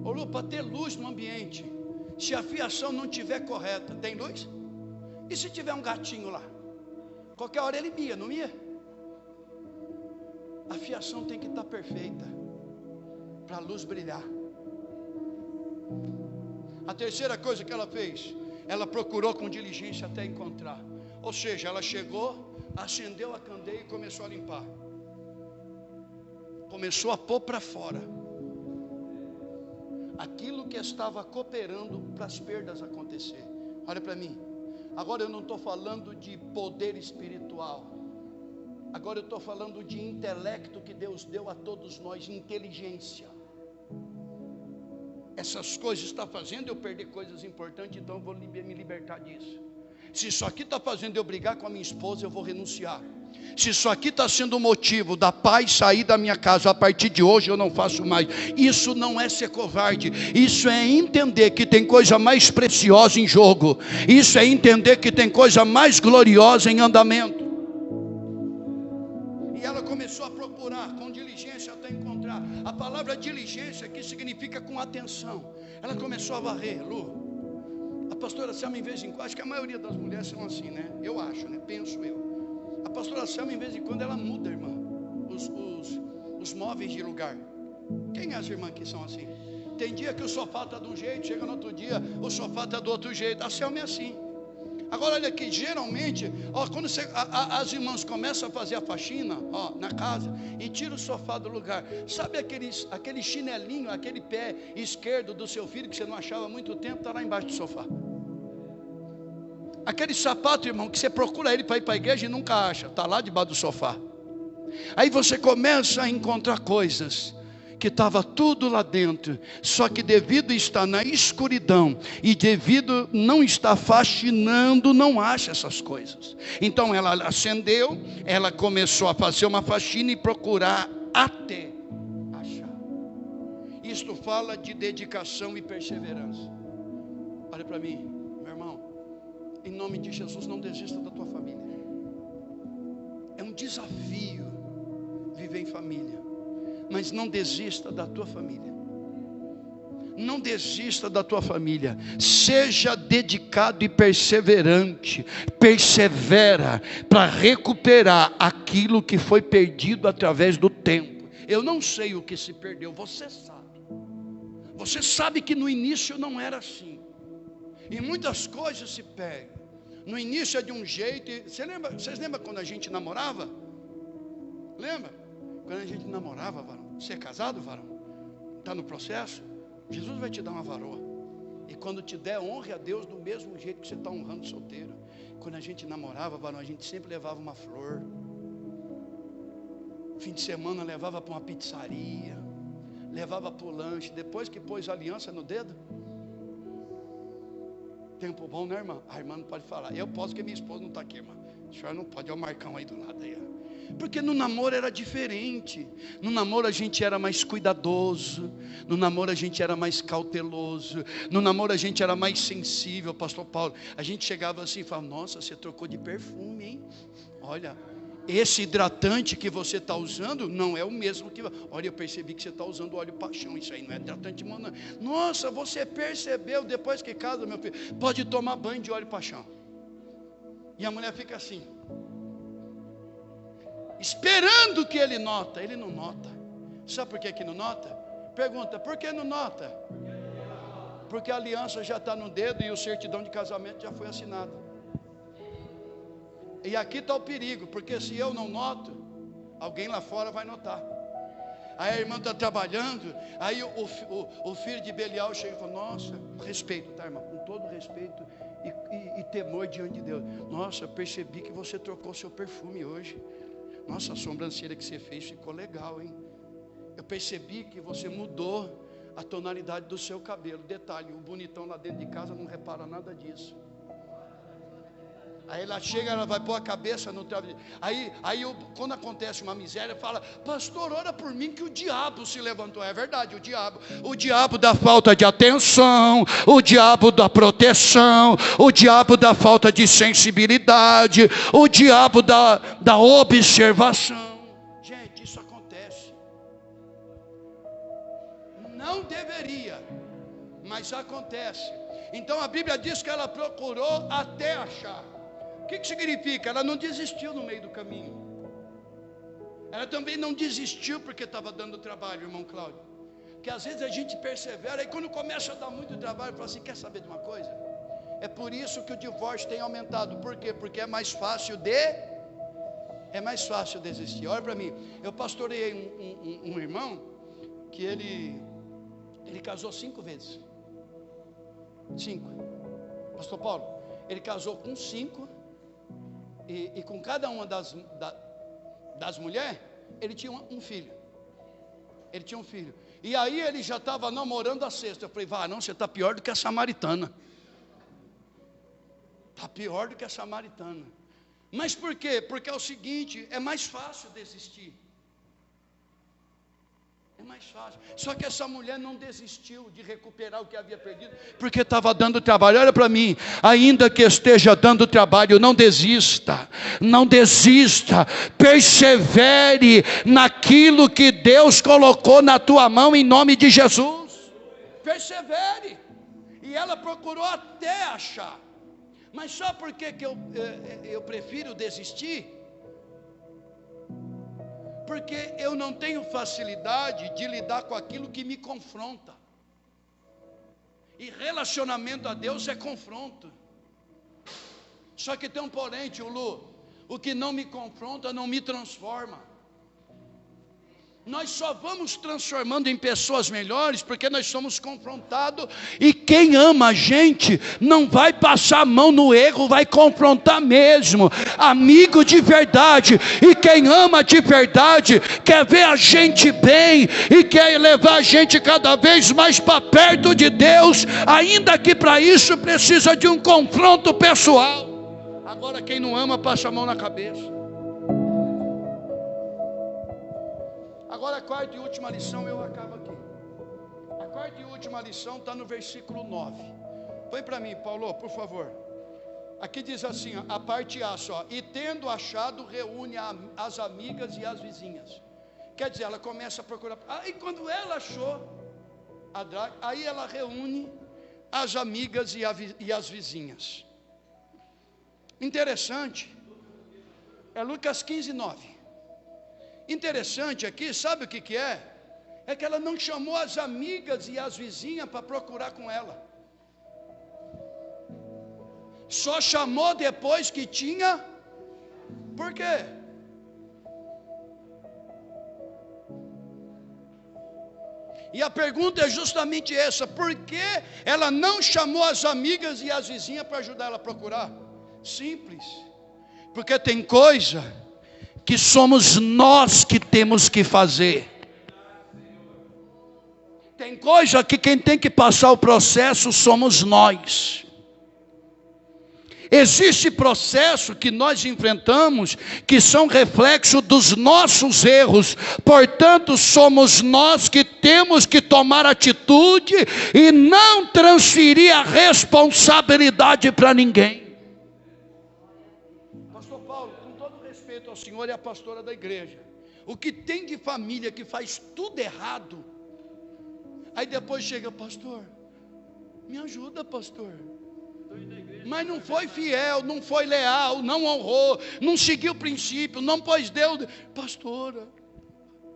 O Lu, para ter luz no ambiente, se a fiação não estiver correta, tem luz? E se tiver um gatinho lá? Qualquer hora ele mia, não mia? A fiação tem que estar perfeita para a luz brilhar. A terceira coisa que ela fez, ela procurou com diligência até encontrar. Ou seja, ela chegou, acendeu a candeia e começou a limpar. Começou a pôr para fora aquilo que estava cooperando para as perdas acontecer. Olha para mim. Agora eu não estou falando de poder espiritual. Agora eu estou falando de intelecto que Deus deu a todos nós, inteligência. Essas coisas estão fazendo eu perder coisas importantes, então eu vou me libertar disso. Se isso aqui está fazendo eu brigar com a minha esposa, eu vou renunciar. Se isso aqui está sendo o motivo da paz sair da minha casa, a partir de hoje eu não faço mais. Isso não é ser covarde, isso é entender que tem coisa mais preciosa em jogo. Isso é entender que tem coisa mais gloriosa em andamento. E ela começou a procurar com diligência até encontrar. A palavra diligência aqui significa com atenção. Ela começou a varrer. Lu, a pastora Selma, em vez em quando, acho que a maioria das mulheres são assim, né? Eu acho, né? Penso eu. A pastora Selma, em vez em quando, ela muda, irmã, os móveis de lugar. Quem é as irmãs que são assim? Tem dia que o sofá está de um jeito, chega no outro dia, o sofá está do outro jeito. A Selma é assim. Agora olha aqui, geralmente, quando as irmãs começam a fazer a faxina, na casa, e tira o sofá do lugar. Sabe aquele chinelinho, aquele pé esquerdo do seu filho que você não achava há muito tempo, está lá embaixo do sofá. Aquele sapato, irmão, que você procura ele para ir para a igreja e nunca acha, está lá debaixo do sofá. Aí você começa a encontrar coisas que estava tudo lá dentro, só que devido estar na escuridão e devido não estar faxinando, não acha essas coisas. Então ela acendeu, ela começou a fazer uma faxina e procurar até achar. Isto fala de dedicação e perseverança. Olha para mim, meu irmão, em nome de Jesus, não desista da tua família. É um desafio viver em família. Mas não desista da tua família. Não desista da tua família. Seja dedicado e perseverante. Persevera para recuperar aquilo que foi perdido através do tempo. Eu não sei o que se perdeu, você sabe. Você sabe que no início não era assim. E muitas coisas se perdem. No início é de um jeito. Vocês lembram quando a gente namorava? Lembra? Quando a gente namorava, varão. Você é casado, varão? Está no processo? Jesus vai te dar uma varoa. E quando te der, honre a Deus do mesmo jeito que você está honrando solteiro. Quando a gente namorava, varão, a gente sempre levava uma flor. Fim de semana levava para uma pizzaria. Levava para o lanche. Depois que pôs a aliança no dedo. Tempo bom, né, irmã? A irmã não pode falar. Eu posso, porque minha esposa não está aqui, irmã. A senhora não pode. Olha o Marcão aí do lado aí, ó. Porque no namoro era diferente. No namoro a gente era mais cuidadoso. No namoro a gente era mais cauteloso. No namoro a gente era mais sensível, pastor Paulo. A gente chegava assim e falava: nossa, você trocou de perfume, hein? Olha, esse hidratante que você está usando não é o mesmo que... Olha, eu percebi que você está usando óleo paixão. Isso aí não é hidratante, mano. Nossa, você percebeu depois que casa, meu filho? Pode tomar banho de óleo paixão. E a mulher fica assim, esperando que ele nota. Ele não nota. Sabe por que não nota? Pergunta, por que não nota? Porque a aliança já está no dedo e o certidão de casamento já foi assinado. E aqui está o perigo, porque se eu não noto, alguém lá fora vai notar. Aí a irmã está trabalhando, aí o filho de Belial chega e fala: nossa, respeito, tá, irmã? Com todo respeito e temor diante de Deus. Nossa, percebi que você trocou seu perfume hoje. Nossa, a sobrancelha que você fez ficou legal, hein? Eu percebi que você mudou a tonalidade do seu cabelo. Detalhe, o bonitão lá dentro de casa não repara nada disso. Aí ela chega, ela vai pôr a cabeça no travesseiro. Quando acontece uma miséria, fala: pastor, ora por mim que o diabo se levantou. É verdade, o diabo da falta de atenção, o diabo da proteção, o diabo da falta de sensibilidade, o diabo da observação. Gente, isso acontece. Não deveria, mas acontece. Então a Bíblia diz que ela procurou até achar. O que significa? Ela não desistiu no meio do caminho. Ela também não desistiu porque estava dando trabalho, irmão Cláudio. Que às vezes a gente persevera e quando começa a dar muito trabalho, fala assim: quer saber de uma coisa? É por isso que o divórcio tem aumentado. Por quê? Porque é mais fácil desistir. Olha para mim, eu pastoreei um irmão que ele casou 5 vezes. 5. Pastor Paulo, ele casou com 5. E com cada uma das mulheres, ele tinha um filho. Ele tinha um filho. E aí ele já estava namorando a 6ª. Eu falei: não, você está pior do que a samaritana. Está pior do que a samaritana. Mas por quê? Porque é o seguinte, é mais fácil desistir. É mais fácil. Só que essa mulher não desistiu de recuperar o que havia perdido, porque estava dando trabalho. Olha para mim, ainda que esteja dando trabalho, não desista. Não desista. Persevere naquilo que Deus colocou na tua mão, em nome de Jesus. Persevere. E ela procurou até achar. Mas só porque que eu prefiro desistir? Porque eu não tenho facilidade de lidar com aquilo que me confronta. E relacionamento a Deus é confronto. Só que tem um porém, tio Lu: o que não me confronta não me transforma. Nós só vamos transformando em pessoas melhores porque nós somos confrontados. E quem ama a gente não vai passar a mão no erro, vai confrontar mesmo. Amigo de verdade. E quem ama de verdade quer ver a gente bem e quer levar a gente cada vez mais para perto de Deus, ainda que para isso precisa de um confronto pessoal. Agora quem não ama passa a mão na cabeça. Agora a quarta e última lição, eu acabo aqui. A quarta e última lição está no versículo 9. Põe para mim, Paulo, por favor. Aqui diz assim, a parte A só: e tendo achado, reúne as amigas e as vizinhas. Quer dizer, ela começa a procurar. Aí quando ela achou a draga, aí ela reúne as amigas e as vizinhas. Interessante. É Lucas 15, 9. Interessante aqui, sabe o que é? é que ela não chamou as amigas e as vizinhas para procurar com ela. Só chamou depois que tinha. Por quê? E a pergunta é justamente essa: por que ela não chamou as amigas e as vizinhas para ajudar ela a procurar? Simples, porque tem coisa que somos nós que temos que fazer. Tem coisa que quem tem que passar o processo somos nós. Existe processo que nós enfrentamos que são reflexo dos nossos erros. Portanto, somos nós que temos que tomar atitude e não transferir a responsabilidade para ninguém. Pastor Paulo, com todo respeito ao senhor e à pastora da igreja, o que tem de família que faz tudo errado, aí depois chega: pastor, me ajuda, pastor. Mas não foi fiel, não foi leal, não honrou, não seguiu o princípio, não pôs Deus. Pastora,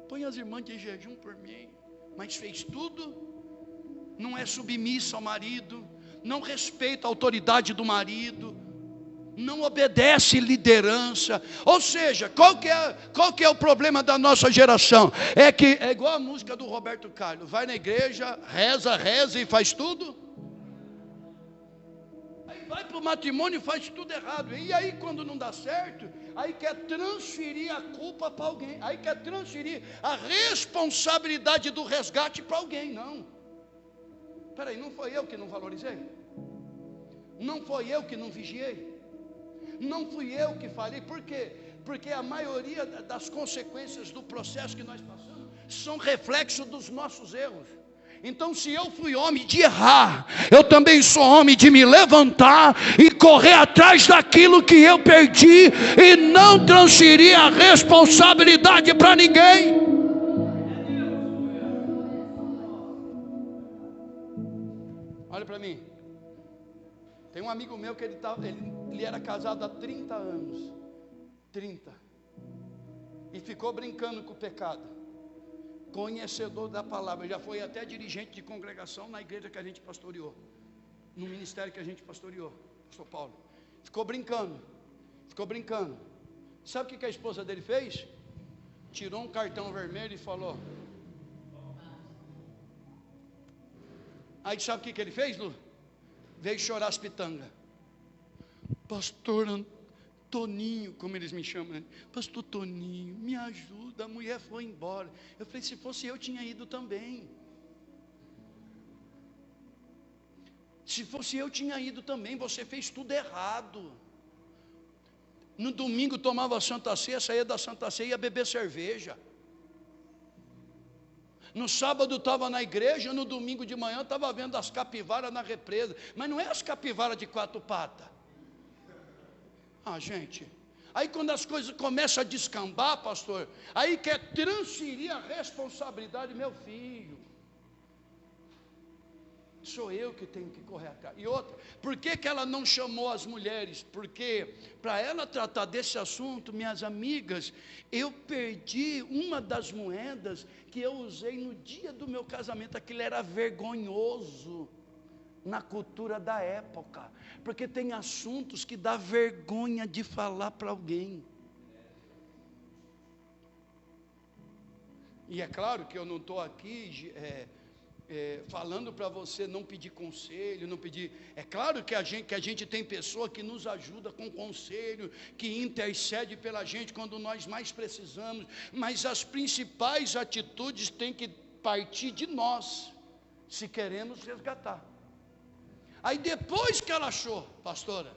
põe as irmãs de jejum por mim. Mas fez tudo, não é submissa ao marido, não respeita a autoridade do marido, não obedece liderança. Ou seja, qual que é o problema da nossa geração? É que é igual a música do Roberto Carlos: vai na igreja, reza e faz tudo. Vai para o matrimônio e faz tudo errado. E aí quando não dá certo, aí quer transferir a culpa para alguém. Aí quer transferir a responsabilidade do resgate para alguém. Não. Peraí, não foi eu que não valorizei? Não foi eu que não vigiei? Não fui eu que falei? Por quê? Porque a maioria das consequências do processo que nós passamos são reflexo dos nossos erros. Então, se eu fui homem de errar, eu também sou homem de me levantar e correr atrás daquilo que eu perdi e não transferir a responsabilidade para ninguém. Olha para mim. Tem um amigo meu que ele era casado há 30 anos. 30. E ficou brincando com o pecado. Conhecedor da palavra, já foi até dirigente de congregação na igreja que a gente pastoreou, no ministério que a gente pastoreou, pastor Paulo. Ficou brincando. Sabe o que a esposa dele fez? Tirou um cartão vermelho e falou. Aí sabe o que ele fez, Lu? Veio chorar as pitangas. Pastor Toninho, como eles me chamam, né? Pastor Toninho, me ajuda, a mulher foi embora. Eu falei: se fosse eu, tinha ido também. Se fosse eu, tinha ido também. Você fez tudo errado. No domingo tomava Santa Ceia, saía da Santa Ceia e ia beber cerveja. No sábado estava na igreja, no domingo de manhã estava vendo as capivaras na represa. Mas não é as capivaras de 4 patas. Ah, gente, aí quando as coisas começam a descambar, pastor, aí quer transferir a responsabilidade. Meu filho, sou eu que tenho que correr atrás. E outra, por que ela não chamou as mulheres? Porque para ela tratar desse assunto, minhas amigas, eu perdi uma das moedas que eu usei no dia do meu casamento. Aquilo era vergonhoso na cultura da época, porque tem assuntos que dá vergonha de falar para alguém. E é claro que eu não estou aqui falando para você não pedir conselho, não pedir. É claro que a gente tem pessoa que nos ajuda com conselho, que intercede pela gente quando nós mais precisamos, mas as principais atitudes têm que partir de nós, se queremos resgatar. Aí depois que ela achou, pastora,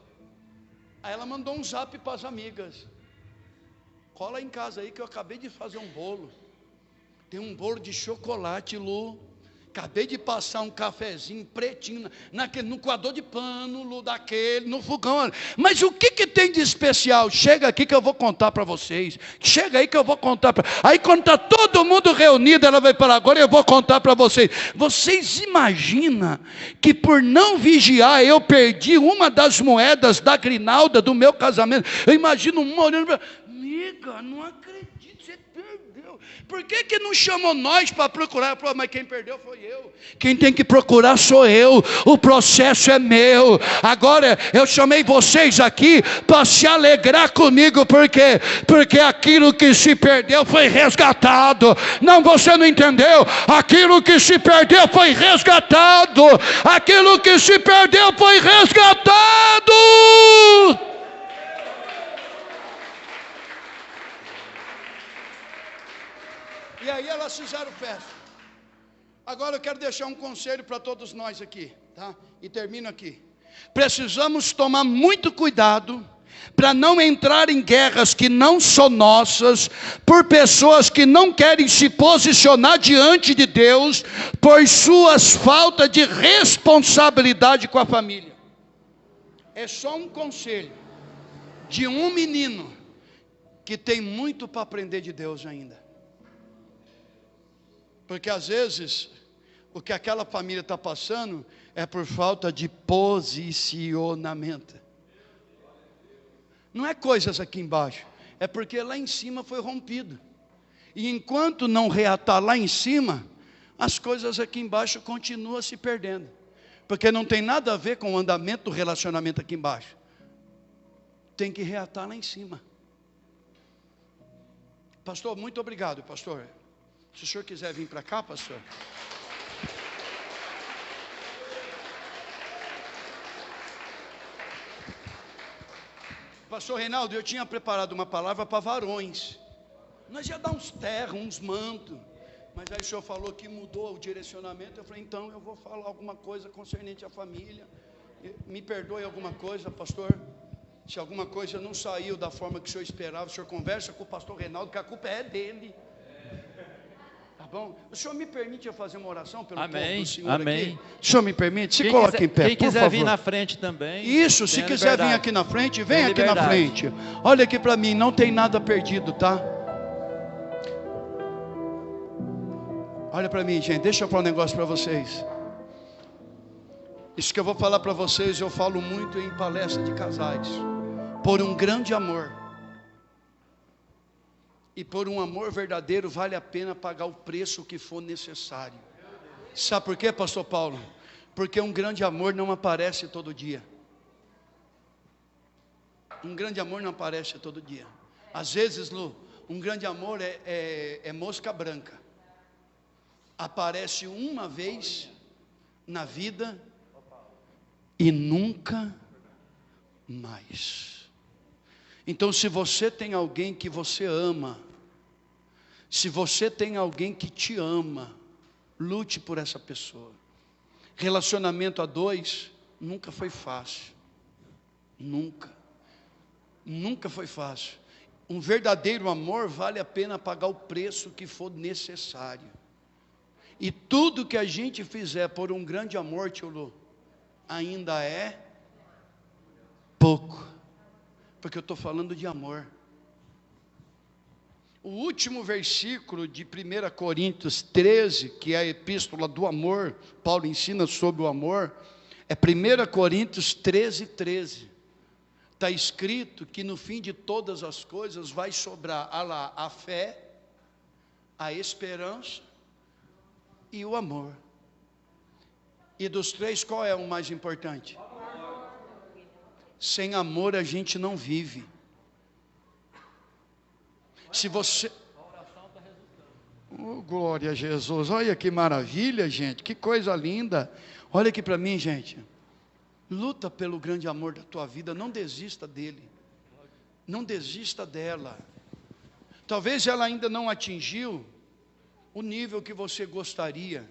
aí ela mandou um zap para as amigas: cola em casa aí que eu acabei de fazer um bolo. Tem um bolo de chocolate, Lu. Acabei de passar um cafezinho pretinho no coador de pano, Lu, no fogão. Mas o que tem de especial? Chega aqui que eu vou contar para vocês. Chega aí que eu vou contar. Aí quando está todo mundo reunido, ela vai falar: agora eu vou contar para vocês. Vocês imaginam que por não vigiar eu perdi uma das moedas da grinalda do meu casamento? Eu imagino uma olhando para: amiga, não acredito, você perdeu. Por que não chamou nós para procurar? Mas quem perdeu foi eu. Quem tem que procurar sou eu. O processo é meu. Agora eu chamei vocês aqui para se alegrar comigo. Por quê? Porque aquilo que se perdeu foi resgatado. Não, você não entendeu. Aquilo que se perdeu foi resgatado. Aquilo que se perdeu foi resgatado. E aí elas fizeram festa. Agora eu quero deixar um conselho para todos nós aqui, tá? E termino aqui. Precisamos tomar muito cuidado para não entrar em guerras que não são nossas, por pessoas que não querem se posicionar diante de Deus, por suas faltas de responsabilidade com a família. É só um conselho de um menino que tem muito para aprender de Deus ainda. Porque às vezes, o que aquela família está passando é por falta de posicionamento. Não é coisas aqui embaixo, é porque lá em cima foi rompido. E enquanto não reatar lá em cima, as coisas aqui embaixo continuam se perdendo. Porque não tem nada a ver com o andamento do relacionamento aqui embaixo. Tem que reatar lá em cima. Pastor, muito obrigado, pastor. Se o senhor quiser vir para cá, pastor. Pastor Reinaldo, eu tinha preparado uma palavra para varões. Nós ia dar uns terros, uns mantos. Mas aí o senhor falou que mudou o direcionamento. Eu falei, então eu vou falar alguma coisa concernente à família. Me perdoe alguma coisa, pastor. Se alguma coisa não saiu da forma que o senhor esperava, o senhor conversa com o pastor Reinaldo, que a culpa é dele. Bom, o senhor me permite eu fazer uma oração pelo povo do Senhor aqui? O senhor me permite? Se coloque em pé, quem quiser vir na frente também. Isso, se quiser vir aqui na frente, vem aqui na frente. Olha aqui para mim, não tem nada perdido, tá? Olha para mim, gente, deixa eu falar um negócio para vocês. Isso que eu vou falar para vocês, eu falo muito em palestra de casais. Por um grande amor. E por um amor verdadeiro vale a pena pagar o preço que for necessário. Sabe por quê, pastor Paulo? Porque um grande amor não aparece todo dia. Um grande amor não aparece todo dia. Às vezes, Lu, um grande amor é mosca branca. Aparece uma vez na vida e nunca mais. Então, se você tem alguém que você ama, se você tem alguém que te ama, lute por essa pessoa. Relacionamento a dois nunca foi fácil. Nunca foi fácil. Um verdadeiro amor vale a pena pagar o preço que for necessário. E tudo que a gente fizer por um grande amor, tio Lu, ainda é pouco. Porque eu estou falando de amor. O último versículo de 1 Coríntios 13, que é a epístola do amor, Paulo ensina sobre o amor, é 1 Coríntios 13, 13. Está escrito que no fim de todas as coisas vai sobrar a fé, a esperança e o amor. E dos três, qual é o mais importante? Sem amor a gente não vive. Se você... Oh, glória a Jesus, olha que maravilha, gente, que coisa linda. Olha aqui para mim, gente. Luta pelo grande amor da tua vida, não desista dele. Não desista dela. Talvez ela ainda não atingiu o nível que você gostaria.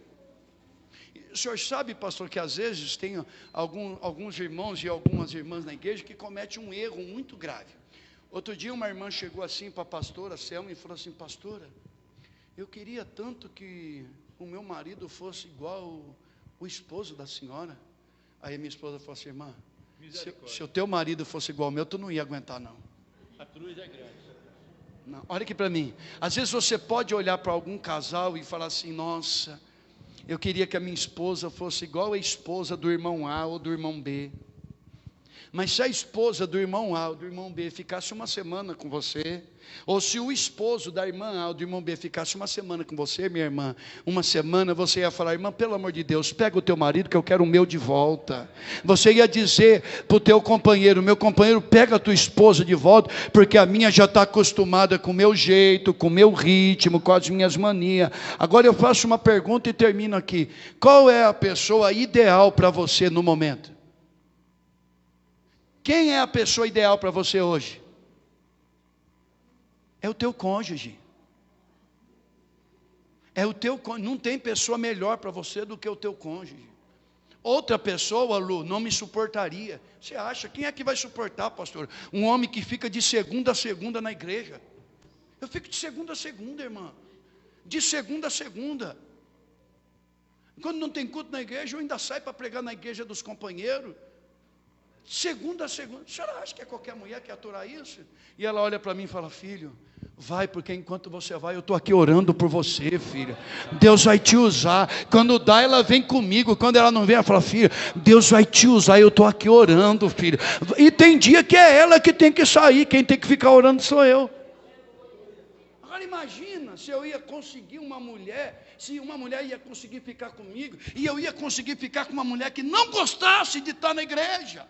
O senhor sabe, pastor, que às vezes tem alguns irmãos e algumas irmãs na igreja que cometem um erro muito grave. Outro dia uma irmã chegou assim para a pastora Selma e falou assim: pastora, eu queria tanto que o meu marido fosse igual o esposo da senhora. Aí minha esposa falou assim: irmã, se o teu marido fosse igual ao meu, tu não ia aguentar não. A cruz é grande. Não, olha aqui para mim. Às vezes você pode olhar para algum casal e falar assim: nossa, eu queria que a minha esposa fosse igual a esposa do irmão A ou do irmão B. Mas se a esposa do irmão A ou do irmão B ficasse uma semana com você, ou se o esposo da irmã A ou do irmão B ficasse uma semana com você, minha irmã, uma semana, você ia falar: irmã, pelo amor de Deus, pega o teu marido que eu quero o meu de volta. Você ia dizer para o teu companheiro: meu companheiro, pega a tua esposa de volta, porque a minha já está acostumada com o meu jeito, com o meu ritmo, com as minhas manias. Agora eu faço uma pergunta e termino aqui: qual é a pessoa ideal para você no momento? Quem é a pessoa ideal para você hoje? É o teu cônjuge. É o teu cônjuge. Não tem pessoa melhor para você do que o teu cônjuge. Outra pessoa, Lu, não me suportaria. Você acha? Quem é que vai suportar, pastor? Um homem que fica de segunda a segunda na igreja. Eu fico de segunda a segunda, irmã. De segunda a segunda. Quando não tem culto na igreja, eu ainda saio para pregar na igreja dos companheiros. Segunda a segunda. A senhora acha que é qualquer mulher que aturar isso? E ela olha para mim e fala: filho, vai, porque enquanto você vai, eu estou aqui orando por você, filha. Deus vai te usar. Quando dá, ela vem comigo. Quando ela não vem, ela fala: filha, Deus vai te usar. Eu estou aqui orando, filho. E tem dia que é ela que tem que sair. Quem tem que ficar orando sou eu. Agora imagina se eu ia conseguir uma mulher, se uma mulher ia conseguir ficar comigo, e eu ia conseguir ficar com uma mulher que não gostasse de estar na igreja.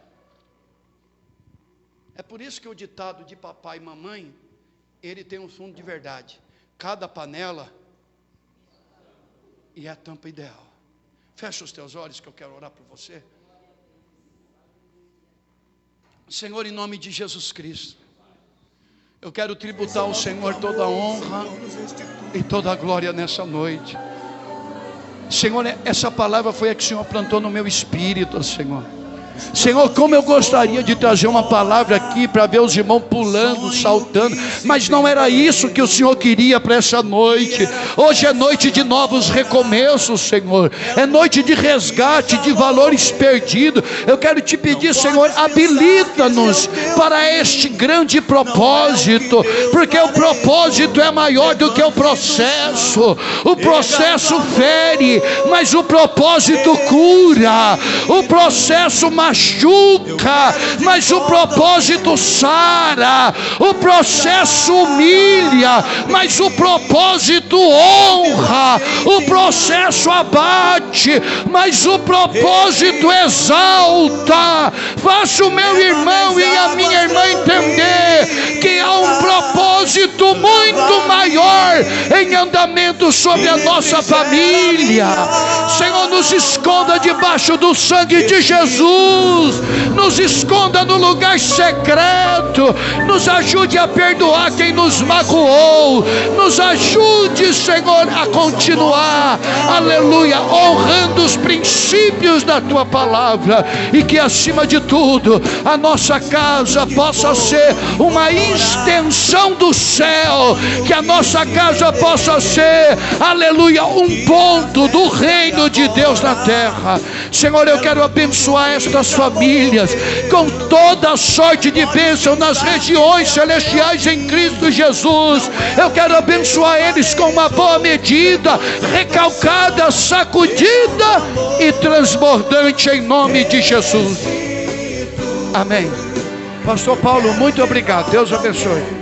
É por isso que o ditado de papai e mamãe, ele tem um fundo de verdade. Cada panela e a tampa ideal. Fecha os teus olhos que eu quero orar por você. Senhor, em nome de Jesus Cristo, eu quero tributar ao Senhor toda a honra e toda a glória nessa noite. Senhor, essa palavra foi a que o Senhor plantou no meu espírito, Senhor. Senhor, como eu gostaria de trazer uma palavra aqui para ver os irmãos pulando, saltando, mas não era isso que o Senhor queria para essa noite. Hoje é noite de novos recomeços, Senhor. É noite de resgate de valores perdidos. Eu quero te pedir, Senhor, habilita-nos para este grande propósito, porque o propósito é maior do que o processo. O processo fere, mas o propósito cura. O processo machuca, mas o propósito sara. O processo humilha, mas o propósito honra. O processo abate, mas o propósito exalta. Faça o meu irmão e a minha irmã entender que há um propósito muito maior em andamento sobre a nossa família. Senhor, nos esconda debaixo do sangue de Jesus. Nos esconda no lugar secreto. Nos ajude a perdoar quem nos magoou. Nos ajude, Senhor, a continuar, aleluia, honrando os princípios da Tua palavra. E que acima de tudo a nossa casa possa ser uma extensão do céu. Que a nossa casa possa ser, aleluia, um ponto do reino de Deus na terra. Senhor, eu quero abençoar estas famílias com toda a sorte de bênção nas regiões celestiais em Cristo Jesus. Eu quero abençoar eles com uma boa medida, recalcada, sacudida e transbordante em nome de Jesus. Amém. Pastor Paulo, muito obrigado. Deus abençoe.